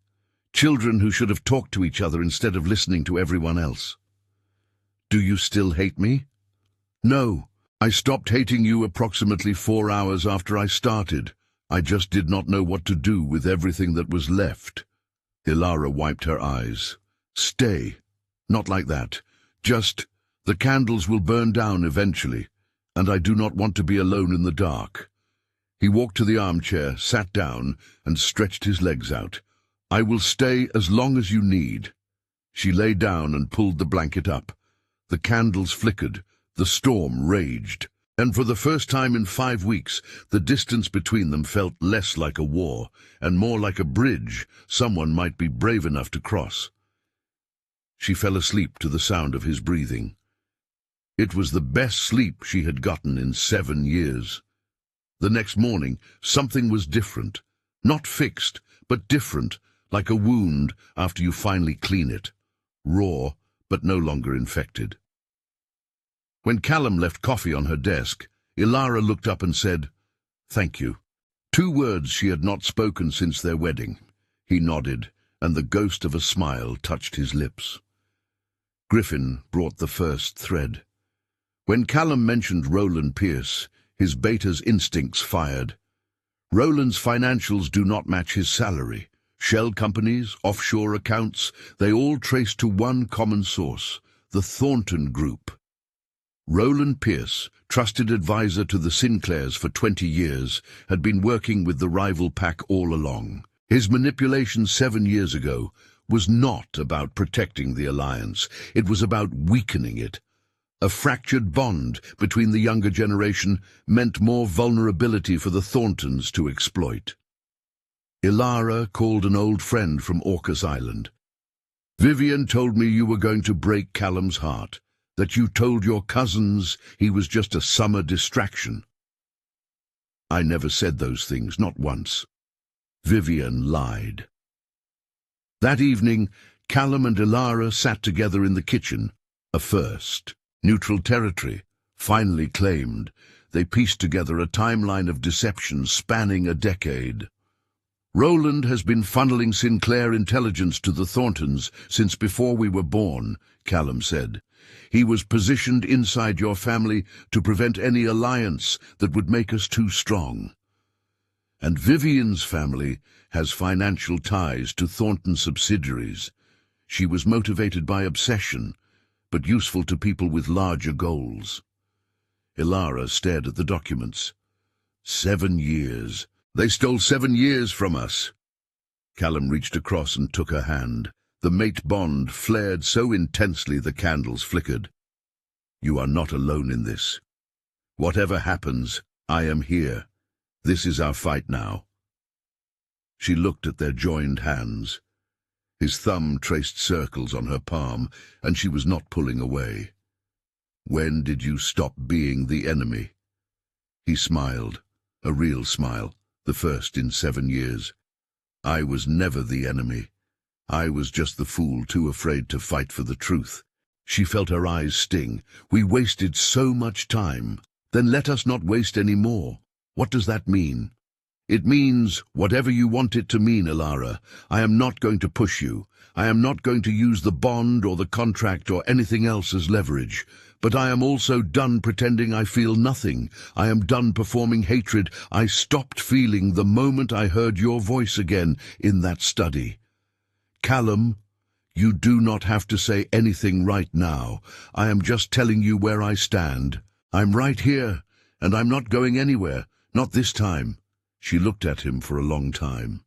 Children who should have talked to each other instead of listening to everyone else. Do you still hate me? No, I stopped hating you approximately 4 hours after I started. I just did not know what to do with everything that was left. Ilara wiped her eyes. Stay. Not like that. Just, the candles will burn down eventually, and I do not want to be alone in the dark. He walked to the armchair, sat down, and stretched his legs out. I will stay as long as you need. She lay down and pulled the blanket up. The candles flickered, the storm raged, and for the first time in 5 weeks, the distance between them felt less like a war, and more like a bridge someone might be brave enough to cross. She fell asleep to the sound of his breathing. It was the best sleep she had gotten in 7 years. The next morning, something was different. Not fixed, but different, like a wound after you finally clean it. Raw, but no longer infected. When Callum left coffee on her desk, Ilara looked up and said, "Thank you." 2 words she had not spoken since their wedding. He nodded, and the ghost of a smile touched his lips. Griffin brought the first thread. When Callum mentioned Roland Pierce, his beta's instincts fired. Roland's financials do not match his salary. Shell companies, offshore accounts, they all trace to one common source, the Thornton Group. Roland Pierce, trusted advisor to the Sinclairs for 20 years, had been working with the rival pack all along. His manipulation 7 years ago was not about protecting the alliance, it was about weakening it. A fractured bond between the younger generation meant more vulnerability for the Thorntons to exploit. Ilara called an old friend from Orcas Island. Vivian told me you were going to break Callum's heart, that you told your cousins he was just a summer distraction. I never said those things, not once. Vivian lied. That evening, Callum and Ilara sat together in the kitchen, a first. Neutral territory, finally claimed. They pieced together a timeline of deception spanning a decade. Roland has been funneling Sinclair intelligence to the Thorntons since before we were born, Callum said. He was positioned inside your family to prevent any alliance that would make us too strong. And Vivian's family has financial ties to Thornton subsidiaries. She was motivated by obsession, but useful to people with larger goals. Ilara stared at the documents. 7 years. They stole 7 years from us. Callum reached across and took her hand. The mate bond flared so intensely the candles flickered. You are not alone in this. Whatever happens, I am here. This is our fight now. She looked at their joined hands. His thumb traced circles on her palm, and she was not pulling away. When did you stop being the enemy? He smiled, a real smile, the first in 7 years. I was never the enemy. I was just the fool too afraid to fight for the truth. She felt her eyes sting. We wasted so much time. Then let us not waste any more. What does that mean? It means whatever you want it to mean, Ilara. I am not going to push you. I am not going to use the bond or the contract or anything else as leverage. But I am also done pretending I feel nothing. I am done performing hatred. I stopped feeling the moment I heard your voice again in that study. Callum, you do not have to say anything right now. I am just telling you where I stand. I'm right here, and I'm not going anywhere, Not this time. She looked at him for a long time.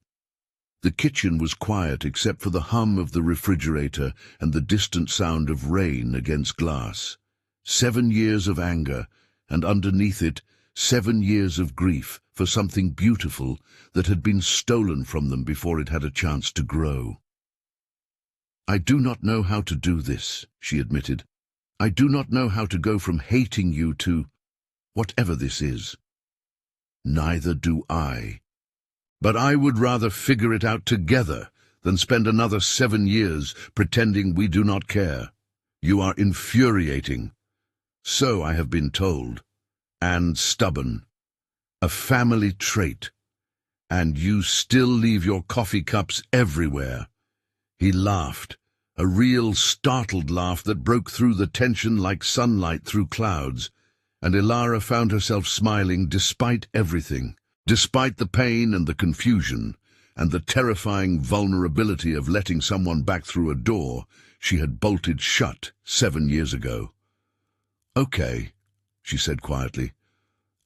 The kitchen was quiet except for the hum of the refrigerator and the distant sound of rain against glass. 7 years of anger, and underneath it, 7 years of grief for something beautiful that had been stolen from them before it had a chance to grow. "I do not know how to do this," she admitted. "I do not know how to go from hating you to whatever this is." "Neither do I. But I would rather figure it out together than spend another 7 years pretending we do not care. You are infuriating. So I have been told. And stubborn. A family trait. And you still leave your coffee cups everywhere." He laughed, a real startled laugh that broke through the tension like sunlight through clouds, and Ilara found herself smiling despite everything. Despite the pain and the confusion, and the terrifying vulnerability of letting someone back through a door she had bolted shut 7 years ago. "Okay," she said quietly.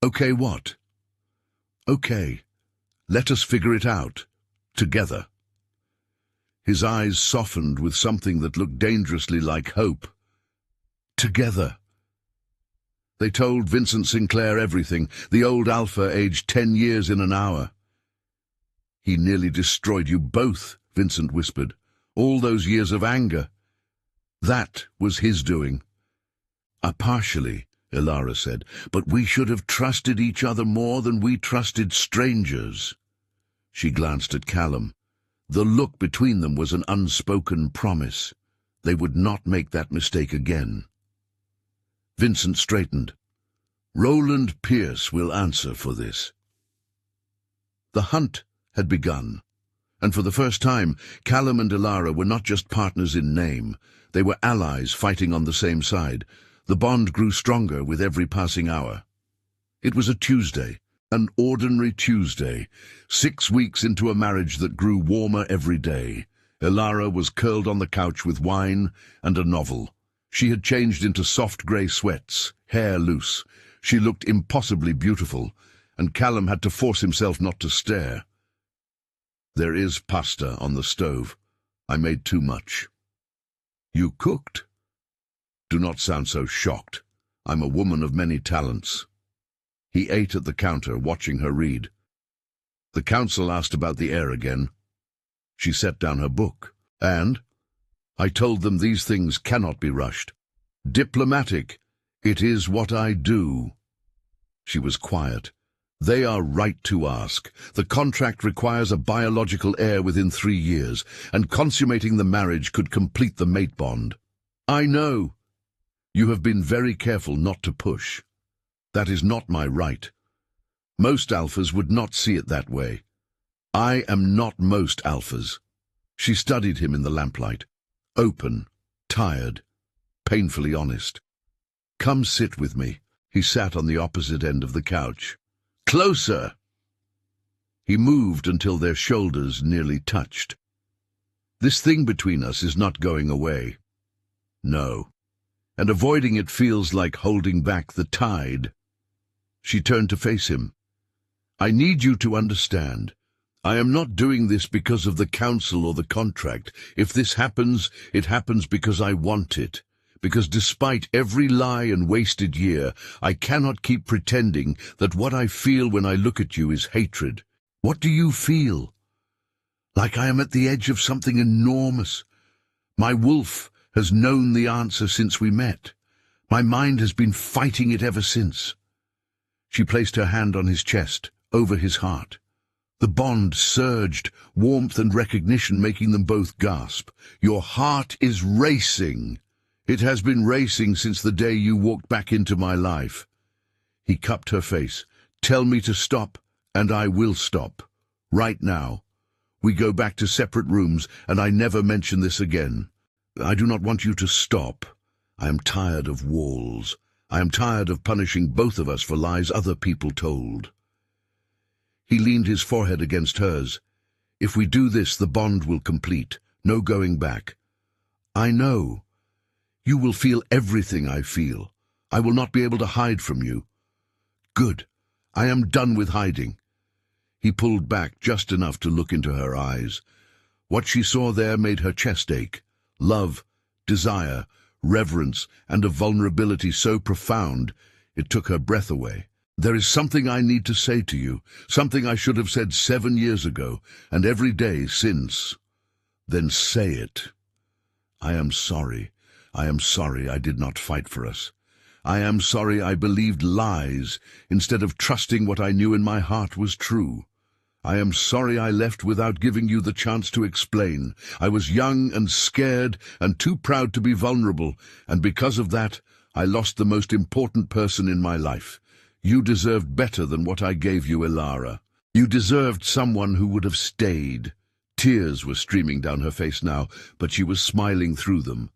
"Okay what?" "Okay, let us figure it out. Together." His eyes softened with something that looked dangerously like hope. "Together." They told Vincent Sinclair everything, the old alpha aged 10 years in an hour. "He nearly destroyed you both," Vincent whispered. "All those years of anger. That was his doing." "Partially," Ilara said, "but we should have trusted each other more than we trusted strangers." She glanced at Callum. The look between them was an unspoken promise. They would not make that mistake again. Vincent straightened. "Roland Pierce will answer for this." The hunt had begun, and for the first time, Callum and Ilara were not just partners in name. They were allies fighting on the same side. The bond grew stronger with every passing hour. It was a Tuesday, an ordinary Tuesday, 6 weeks into a marriage that grew warmer every day. Ilara was curled on the couch with wine and a novel. She had changed into soft grey sweats, hair loose. She looked impossibly beautiful, and Callum had to force himself not to stare. "There is pasta on the stove. I made too much." "You cooked?" "Do not sound so shocked. I'm a woman of many talents." He ate at the counter, watching her read. The council asked about the heir again. She set down her book, and I told them these things cannot be rushed. Diplomatic. It is what I do. She was quiet. They are right to ask. The contract requires a biological heir within 3 years, and consummating the marriage could complete the mate bond. I know. You have been very careful not to push. That is not my right. Most alphas would not see it that way. I am not most alphas. She studied him in the lamplight. Open, tired, painfully honest. "Come sit with me." He sat on the opposite end of the couch. "Closer!" He moved until their shoulders nearly touched. "This thing between us is not going away." "No. And avoiding it feels like holding back the tide." She turned to face him. "I need you to understand. I am not doing this because of the council or the contract. If this happens, it happens because I want it. Because despite every lie and wasted year, I cannot keep pretending that what I feel when I look at you is hatred. What do you feel? Like I am at the edge of something enormous. My wolf has known the answer since we met. My mind has been fighting it ever since." She placed her hand on his chest, over his heart. The bond surged, warmth and recognition making them both gasp. "Your heart is racing. It has been racing since the day you walked back into my life." He cupped her face. "Tell me to stop, and I will stop. Right now. We go back to separate rooms, and I never mention this again. I do not want you to stop. I am tired of walls. I am tired of punishing both of us for lies other people told." He leaned his forehead against hers. "If we do this, the bond will complete. No going back. I know. You will feel everything I feel. I will not be able to hide from you." "Good. I am done with hiding." He pulled back just enough to look into her eyes. What she saw there made her chest ache. Love, desire, reverence, and a vulnerability so profound it took her breath away. "There is something I need to say to you, something I should have said 7 years ago, and every day since." "Then say it." "I am sorry. I am sorry I did not fight for us. I am sorry I believed lies instead of trusting what I knew in my heart was true. I am sorry I left without giving you the chance to explain. I was young and scared and too proud to be vulnerable, and because of that, I lost the most important person in my life. You deserved better than what I gave you, Ilara. You deserved someone who would have stayed." Tears were streaming down her face now, but she was smiling through them.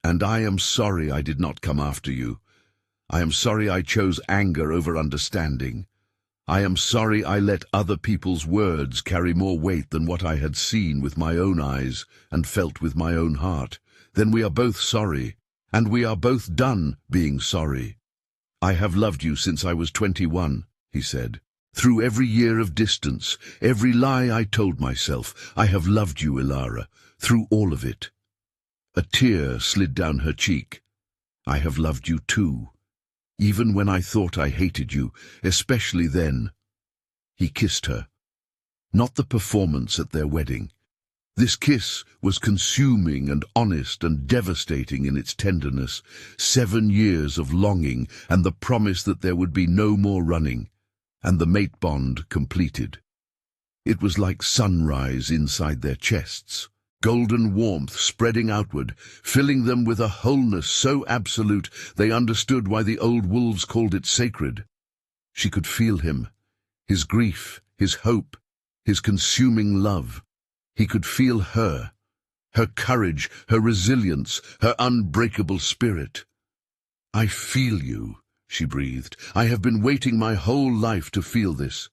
"And I am sorry I did not come after you. I am sorry I chose anger over understanding. I am sorry I let other people's words carry more weight than what I had seen with my own eyes and felt with my own heart. Then we are both sorry, and we are both done being sorry." "I have loved you since I was 21, he said. "Through every year of distance, every lie I told myself, I have loved you, Ilara, through all of it." A tear slid down her cheek. "I have loved you too, even when I thought I hated you, especially then." He kissed her. Not the performance at their wedding. This kiss was consuming and honest and devastating in its tenderness. 7 years of longing and the promise that there would be no more running, and the mate bond completed. It was like sunrise inside their chests, golden warmth spreading outward, filling them with a wholeness so absolute they understood why the old wolves called it sacred. She could feel him, his grief, his hope, his consuming love. He could feel her courage, her resilience, her unbreakable spirit. "I feel you," she breathed. "I have been waiting my whole life to feel this."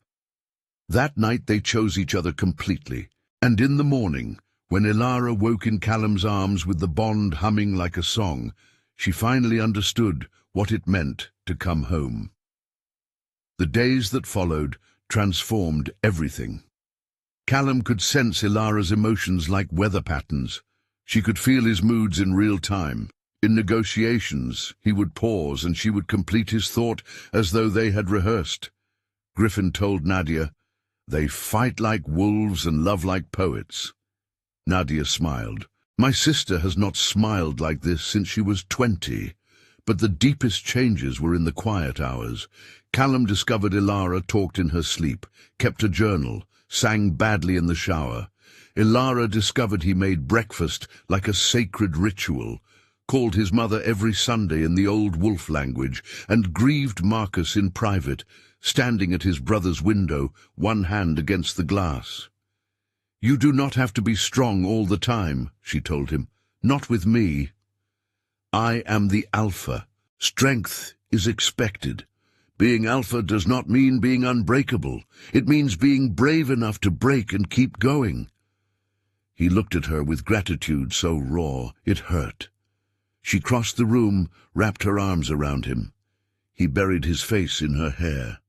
That night they chose each other completely, and in the morning, when Ilara woke in Callum's arms with the bond humming like a song, she finally understood what it meant to come home. The days that followed transformed everything. Callum could sense Ilara's emotions like weather patterns. She could feel his moods in real time. In negotiations, he would pause and she would complete his thought as though they had rehearsed. Griffin told Nadia, "They fight like wolves and love like poets." Nadia smiled. "My sister has not smiled like this since she was 20. But the deepest changes were in the quiet hours. Callum discovered Ilara talked in her sleep, kept a journal, sang badly in the shower. Ilara discovered he made breakfast like a sacred ritual, called his mother every Sunday in the old wolf language, and grieved Marcus in private, standing at his brother's window, one hand against the glass. "You do not have to be strong all the time," she told him. "Not with me. I am the alpha. Strength is expected. Being alpha does not mean being unbreakable. It means being brave enough to break and keep going." He looked at her with gratitude so raw it hurt. She crossed the room, wrapped her arms around him. He buried his face in her hair.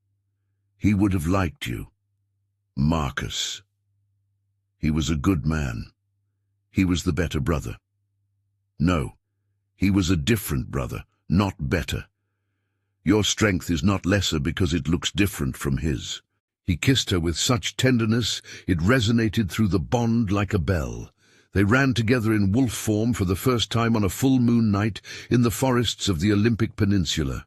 "He would have liked you. Marcus. He was a good man. He was the better brother. No, he was a different brother, not better. Your strength is not lesser because it looks different from his." He kissed her with such tenderness it resonated through the bond like a bell. They ran together in wolf form for the first time on a full moon night in the forests of the Olympic Peninsula.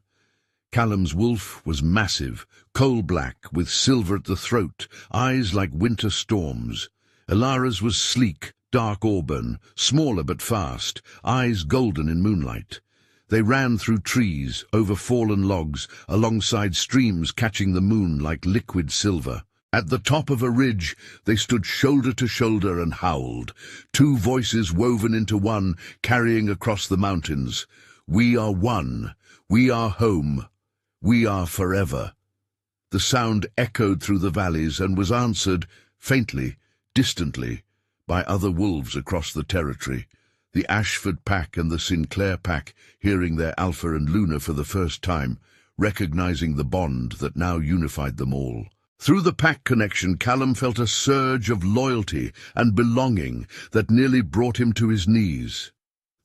Callum's wolf was massive, coal-black, with silver at the throat, eyes like winter storms. Ilara's was sleek, dark auburn, smaller but fast, eyes golden in moonlight. They ran through trees, over fallen logs, alongside streams catching the moon like liquid silver. At the top of a ridge, they stood shoulder to shoulder and howled, two voices woven into one, carrying across the mountains. "We are one. We are home. We are forever." The sound echoed through the valleys and was answered, faintly, distantly, by other wolves across the territory. The Ashford pack and the Sinclair pack, hearing their Alpha and Luna for the first time, recognizing the bond that now unified them all. Through the pack connection, Callum felt a surge of loyalty and belonging that nearly brought him to his knees.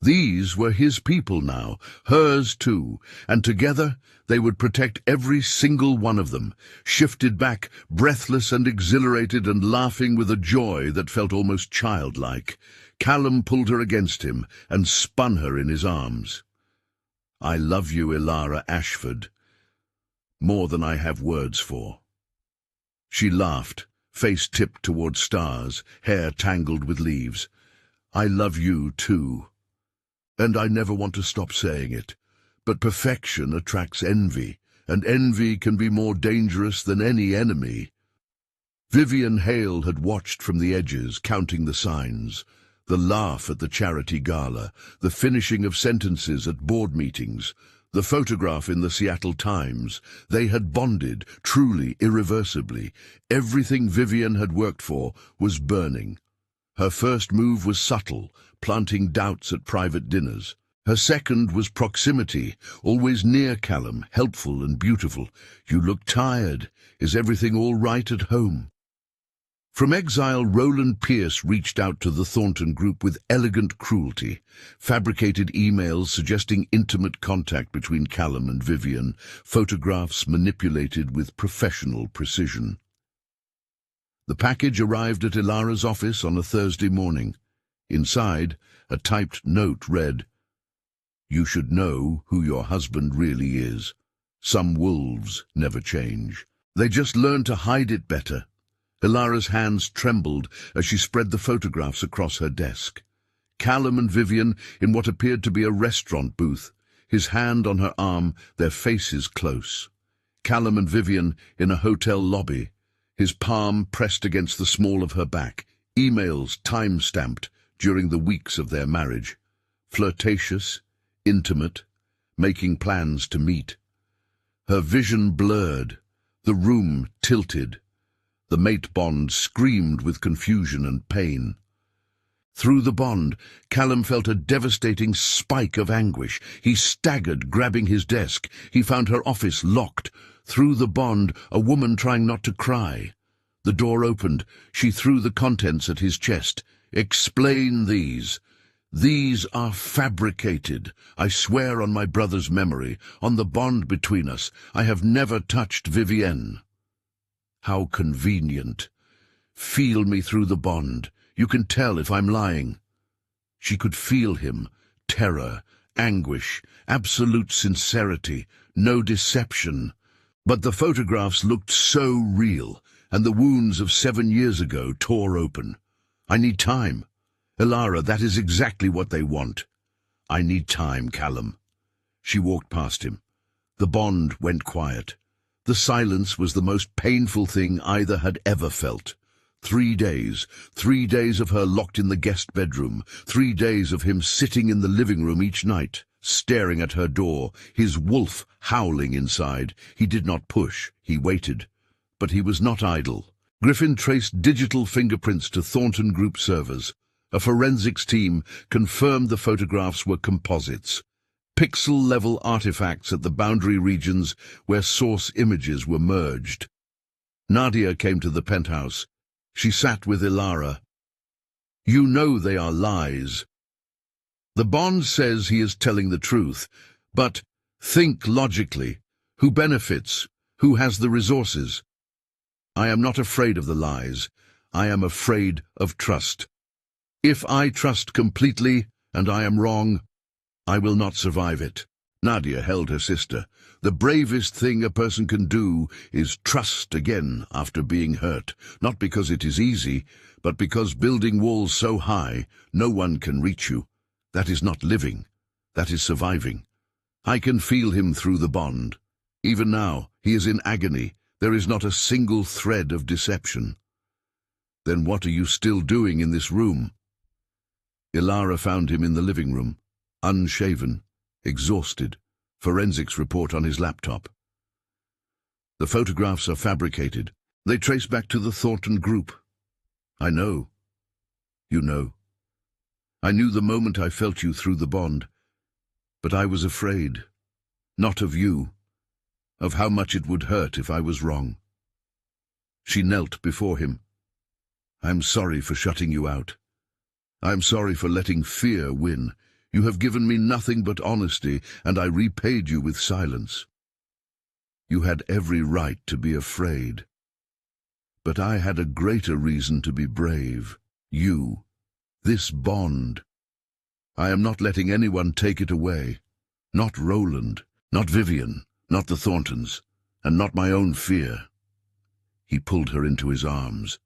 These were his people now, hers too, and together they would protect every single one of them, shifted back, breathless and exhilarated and laughing with a joy that felt almost childlike. Callum pulled her against him and spun her in his arms. "I love you, Ilara Ashford, more than I have words for." She laughed, face tipped toward stars, hair tangled with leaves. "I love you too. And I never want to stop saying it. But perfection attracts envy, and envy can be more dangerous than any enemy." Vivian Hale had watched from the edges, counting the signs. The laugh at the charity gala, the finishing of sentences at board meetings, the photograph in the Seattle Times. They had bonded, truly, irreversibly. Everything Vivian had worked for was burning. Her first move was subtle, planting doubts at private dinners. Her second was proximity, always near Callum, helpful and beautiful. "You look tired. Is everything all right at home?" From exile, Roland Pierce reached out to the Thornton Group with elegant cruelty, fabricated emails suggesting intimate contact between Callum and Vivian, photographs manipulated with professional precision. The package arrived at Ilara's office on a Thursday morning. Inside, a typed note read, "You should know who your husband really is. Some wolves never change. They just learn to hide it better." Ilara's hands trembled as she spread the photographs across her desk. Callum and Vivian in what appeared to be a restaurant booth, his hand on her arm, their faces close. Callum and Vivian in a hotel lobby, his palm pressed against the small of her back, emails time-stamped during the weeks of their marriage. Flirtatious, intimate, making plans to meet. Her vision blurred, the room tilted. The mate bond screamed with confusion and pain. Through the bond, Callum felt a devastating spike of anguish. He staggered, grabbing his desk. He found her office locked. Through the bond, a woman trying not to cry. The door opened. She threw the contents at his chest. "Explain these. These are fabricated. I swear on my brother's memory, on the bond between us, I have never touched Vivienne." "How convenient. Feel me through the bond. You can tell if I'm lying." She could feel him. Terror, anguish, absolute sincerity, no deception. But the photographs looked so real, and the wounds of 7 years ago tore open. "I need time." "Ilara, that is exactly what they want." "I need time, Callum." She walked past him. The bond went quiet. The silence was the most painful thing either had ever felt. 3 days of her locked in the guest bedroom, 3 days of him sitting in the living room each night, staring at her door, his wolf howling inside. He did not push, he waited. But he was not idle. Griffin traced digital fingerprints to Thornton Group servers. A forensics team confirmed the photographs were composites. Pixel-level artifacts at the boundary regions where source images were merged. Nadia came to the penthouse. She sat with Ilara. "You know they are lies. The bond says he is telling the truth, but think logically. Who benefits? Who has the resources?" "I am not afraid of the lies. I am afraid of trust. If I trust completely, and I am wrong, I will not survive it." Nadia held her sister. "The bravest thing a person can do is trust again after being hurt, not because it is easy, but because building walls so high, no one can reach you. That is not living. That is surviving. I can feel him through the bond. Even now, he is in agony. There is not a single thread of deception." "Then what are you still doing in this room?" Ilara found him in the living room, unshaven, exhausted, forensics report on his laptop. "The photographs are fabricated. They trace back to the Thornton Group. I know. You know. I knew the moment I felt you through the bond. But I was afraid. Not of you. of how much it would hurt if I was wrong. She knelt before him. I'm sorry for shutting you out. I'm sorry for letting fear win. You have given me nothing but honesty, and I repaid you with silence. You had every right to be afraid. But I had a greater reason to be brave. You. This bond. I am not letting anyone take it away. Not Roland, not Vivian, not the Thorntons, and not my own fear. He pulled her into his arms.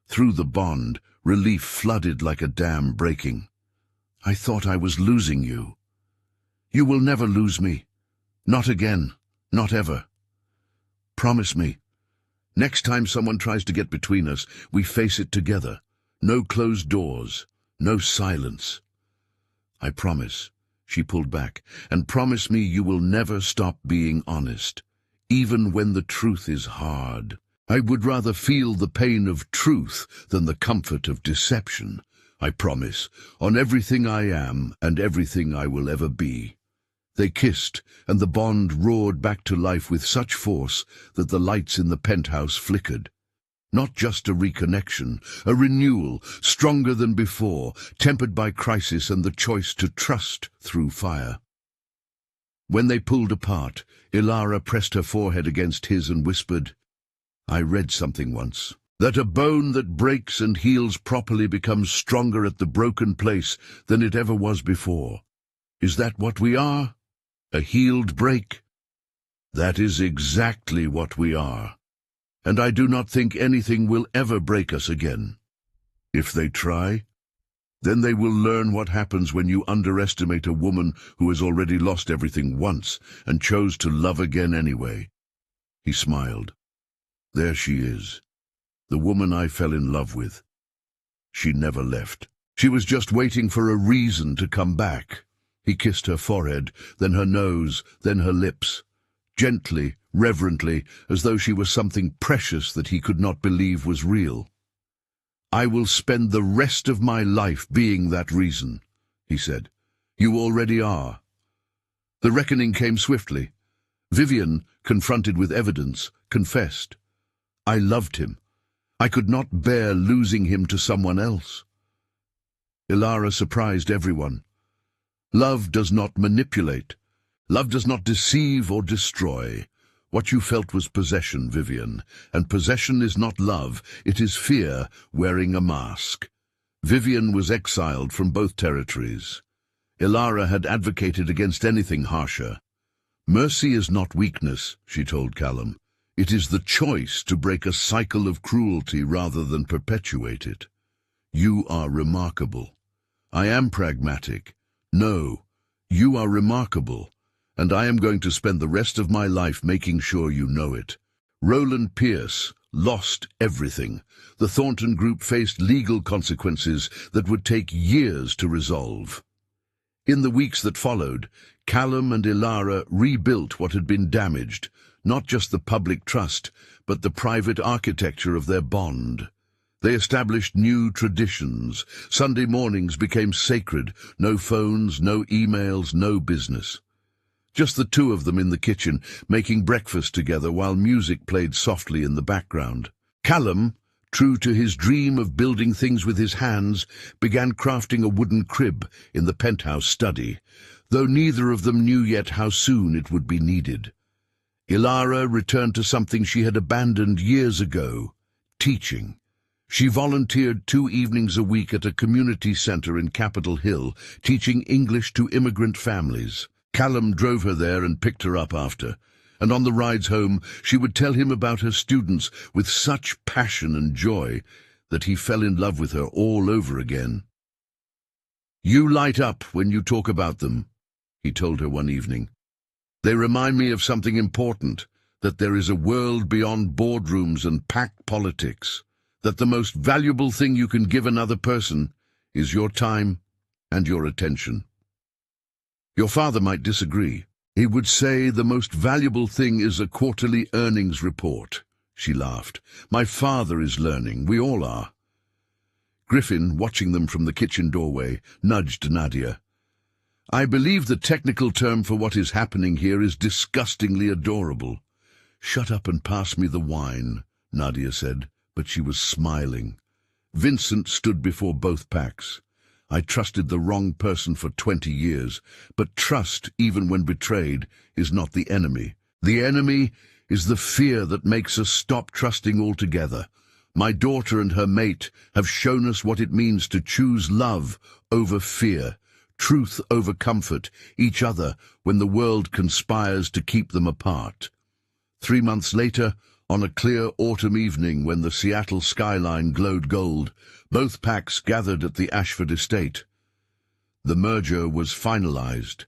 Through the bond, relief flooded like a dam breaking. I thought I was losing you. You will never lose me. Not again. Not ever. Promise me. Next time someone tries to get between us, we face it together. No closed doors. No silence. I promise. She pulled back. And promise me you will never stop being honest, even when the truth is hard. I would rather feel the pain of truth than the comfort of deception. I promise, on everything I am and everything I will ever be. They kissed, and the bond roared back to life with such force that the lights in the penthouse flickered. Not just a reconnection, a renewal, stronger than before, tempered by crisis and the choice to trust through fire. When they pulled apart, Ilara pressed her forehead against his and whispered, I read something once, that a bone that breaks and heals properly becomes stronger at the broken place than it ever was before. Is that what we are? A healed break? That is exactly what we are. And I do not think anything will ever break us again. If they try, then they will learn what happens when you underestimate a woman who has already lost everything once and chose to love again anyway. He smiled. There she is, the woman I fell in love with. She never left. She was just waiting for a reason to come back. He kissed her forehead, then her nose, then her lips. Gently, reverently, as though she was something precious that he could not believe was real. I will spend the rest of my life being that reason, he said. You already are. The reckoning came swiftly. Vivian, confronted with evidence, confessed. I loved him. I could not bear losing him to someone else. Ilara surprised everyone. Love does not manipulate. Love does not deceive or destroy. What you felt was possession, Vivian, and possession is not love, it is fear wearing a mask. Vivian was exiled from both territories. Ilara had advocated against anything harsher. Mercy is not weakness, she told Callum. It is the choice to break a cycle of cruelty rather than perpetuate it. You are remarkable. I am pragmatic. No, you are remarkable, and I am going to spend the rest of my life making sure you know it. Roland Pierce lost everything. The Thornton Group faced legal consequences that would take years to resolve. In the weeks that followed, Callum and Ilara rebuilt what had been damaged, not just the public trust, but the private architecture of their bond. They established new traditions. Sunday mornings became sacred. No phones, no emails, no business. Just the two of them in the kitchen, making breakfast together while music played softly in the background. Callum, true to his dream of building things with his hands, began crafting a wooden crib in the penthouse study, though neither of them knew yet how soon it would be needed. Ilara returned to something she had abandoned years ago, teaching. She volunteered 2 evenings a week at a community center in Capitol Hill, teaching English to immigrant families. Callum drove her there and picked her up after, and on the rides home she would tell him about her students with such passion and joy that he fell in love with her all over again. You light up when you talk about them, he told her one evening. They remind me of something important, that there is a world beyond boardrooms and pack politics, that the most valuable thing you can give another person is your time and your attention. Your father might disagree. He would say the most valuable thing is a quarterly earnings report. She laughed. My father is learning. We all are. Griffin, watching them from the kitchen doorway, nudged Nadia. I believe the technical term for what is happening here is disgustingly adorable. "Shut up and pass me the wine," Nadia said, but she was smiling. Vincent stood before both packs. "I trusted the wrong person for 20 years, but trust, even when betrayed, is not the enemy. The enemy is the fear that makes us stop trusting altogether. My daughter and her mate have shown us what it means to choose love over fear, truth over comfort, each other when the world conspires to keep them apart." 3 months later, on a clear autumn evening when the Seattle skyline glowed gold, both packs gathered at the Ashford estate. The merger was finalized.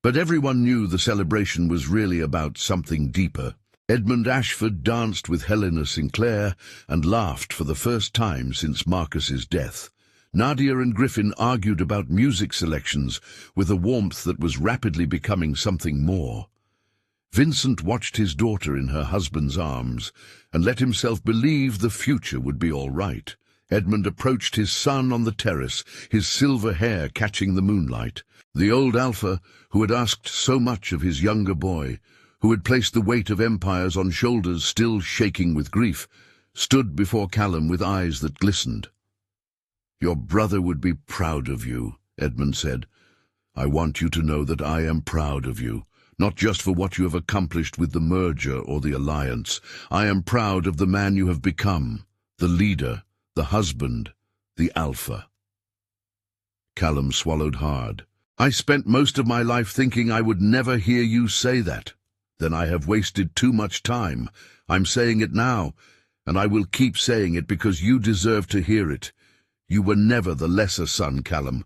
But everyone knew the celebration was really about something deeper. Edmund Ashford danced with Helena Sinclair and laughed for the first time since Marcus's death. Nadia and Griffin argued about music selections with a warmth that was rapidly becoming something more. Vincent watched his daughter in her husband's arms and let himself believe the future would be all right. Edmund approached his son on the terrace, his silver hair catching the moonlight. The old alpha, who had asked so much of his younger boy, who had placed the weight of empires on shoulders still shaking with grief, stood before Callum with eyes that glistened. "Your brother would be proud of you," Edmund said. "I want you to know that I am proud of you. Not just for what you have accomplished with the merger or the alliance. I am proud of the man you have become, the leader, the husband, the alpha." Callum swallowed hard. "I spent most of my life thinking I would never hear you say that. Then I have wasted too much time. I'm saying it now, and I will keep saying it because you deserve to hear it. You were never the lesser son, Callum.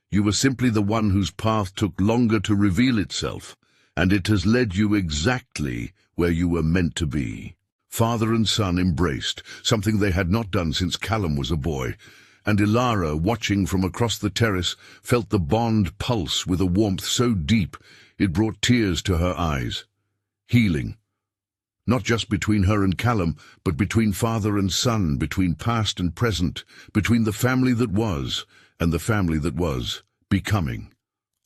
You were simply the one whose path took longer to reveal itself. And it has led you exactly where you were meant to be." Father and son embraced, something they had not done since Callum was a boy, and Ilara, watching from across the terrace, felt the bond pulse with a warmth so deep it brought tears to her eyes. Healing. Not just between her and Callum, but between father and son, between past and present, between the family that was and the family that was becoming.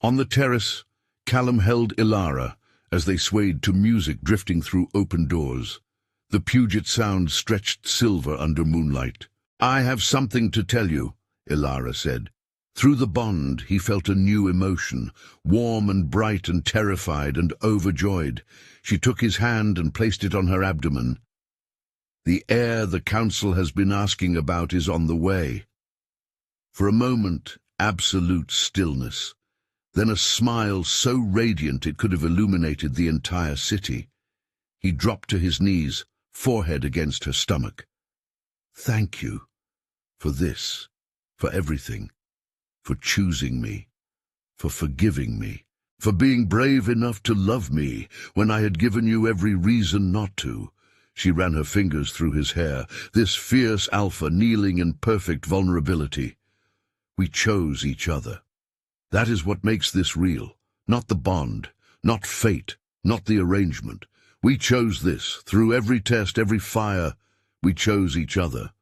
On the terrace, Callum held Ilara as they swayed to music drifting through open doors. The Puget Sound stretched silver under moonlight. "I have something to tell you," Ilara said. Through the bond he felt a new emotion, warm and bright and terrified and overjoyed. She took his hand and placed it on her abdomen. "The heir the council has been asking about is on the way." For a moment, absolute stillness. Then a smile so radiant it could have illuminated the entire city. He dropped to his knees, forehead against her stomach. "Thank you for this, for everything, for choosing me, for forgiving me, for being brave enough to love me when I had given you every reason not to." She ran her fingers through his hair, this fierce alpha kneeling in perfect vulnerability. "We chose each other. That is what makes this real, not the bond, not fate, not the arrangement. We chose this, through every test, every fire, we chose each other."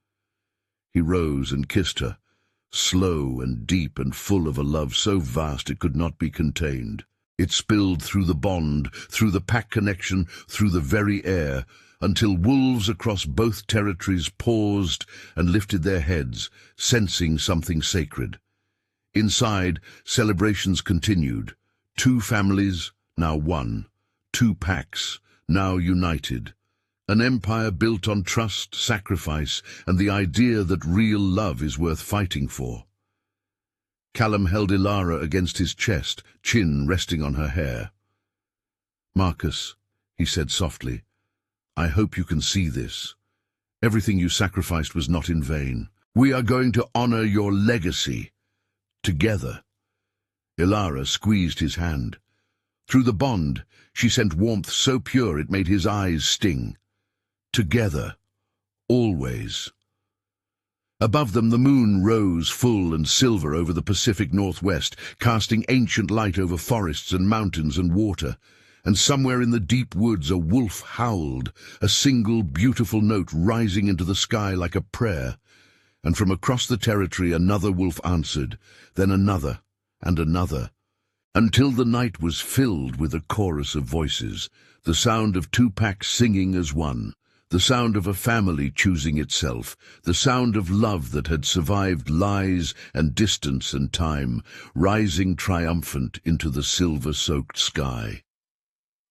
He rose and kissed her, slow and deep and full of a love so vast it could not be contained. It spilled through the bond, through the pack connection, through the very air, until wolves across both territories paused and lifted their heads, sensing something sacred. Inside, celebrations continued. 2 families, now one. 2 packs, now united. An empire built on trust, sacrifice, and the idea that real love is worth fighting for. Callum held Ilara against his chest, chin resting on her hair. "Marcus," he said softly, "I hope you can see this. Everything you sacrificed was not in vain. We are going to honor your legacy. Together." Ilara squeezed his hand. Through the bond, she sent warmth so pure it made his eyes sting. Together. Always. Above them the moon rose full and silver over the Pacific Northwest, casting ancient light over forests and mountains and water. And somewhere in the deep woods a wolf howled, a single beautiful note rising into the sky like a prayer. And from across the territory another wolf answered, then another and another. until the night was filled with a chorus of voices, the sound of two packs singing as one, the sound of a family choosing itself, the sound of love that had survived lies and distance and time, rising triumphant into the silver-soaked sky.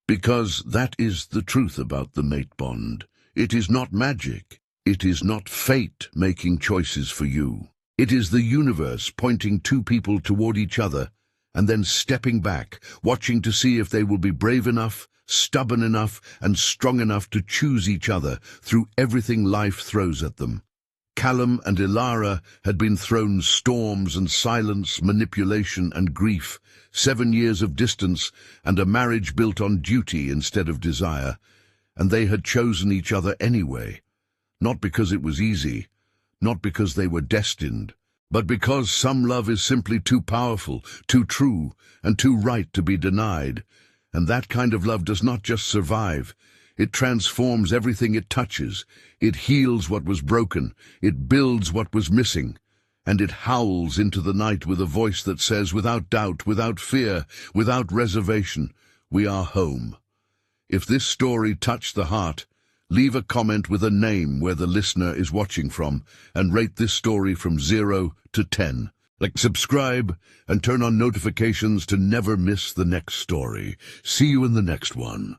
Because that is the truth about the mate bond. It is not magic. It is not fate making choices for you. It is the universe pointing two people toward each other and then stepping back, watching to see if they will be brave enough, stubborn enough, and strong enough to choose each other through everything life throws at them. Callum and Ilara had been thrown storms and silence, manipulation and grief, 7 years of distance and a marriage built on duty instead of desire, and they had chosen each other anyway, not because it was easy, not because they were destined, but because some love is simply too powerful, too true, and too right to be denied. And that kind of love does not just survive. It transforms everything it touches. It heals what was broken. It builds what was missing. And it howls into the night with a voice that says, without doubt, without fear, without reservation, we are home. If this story touched the heart, leave a comment with a name where the listener is watching from, and rate this story from 0 to 10. Subscribe and turn on notifications to never miss the next story. See you in the next one.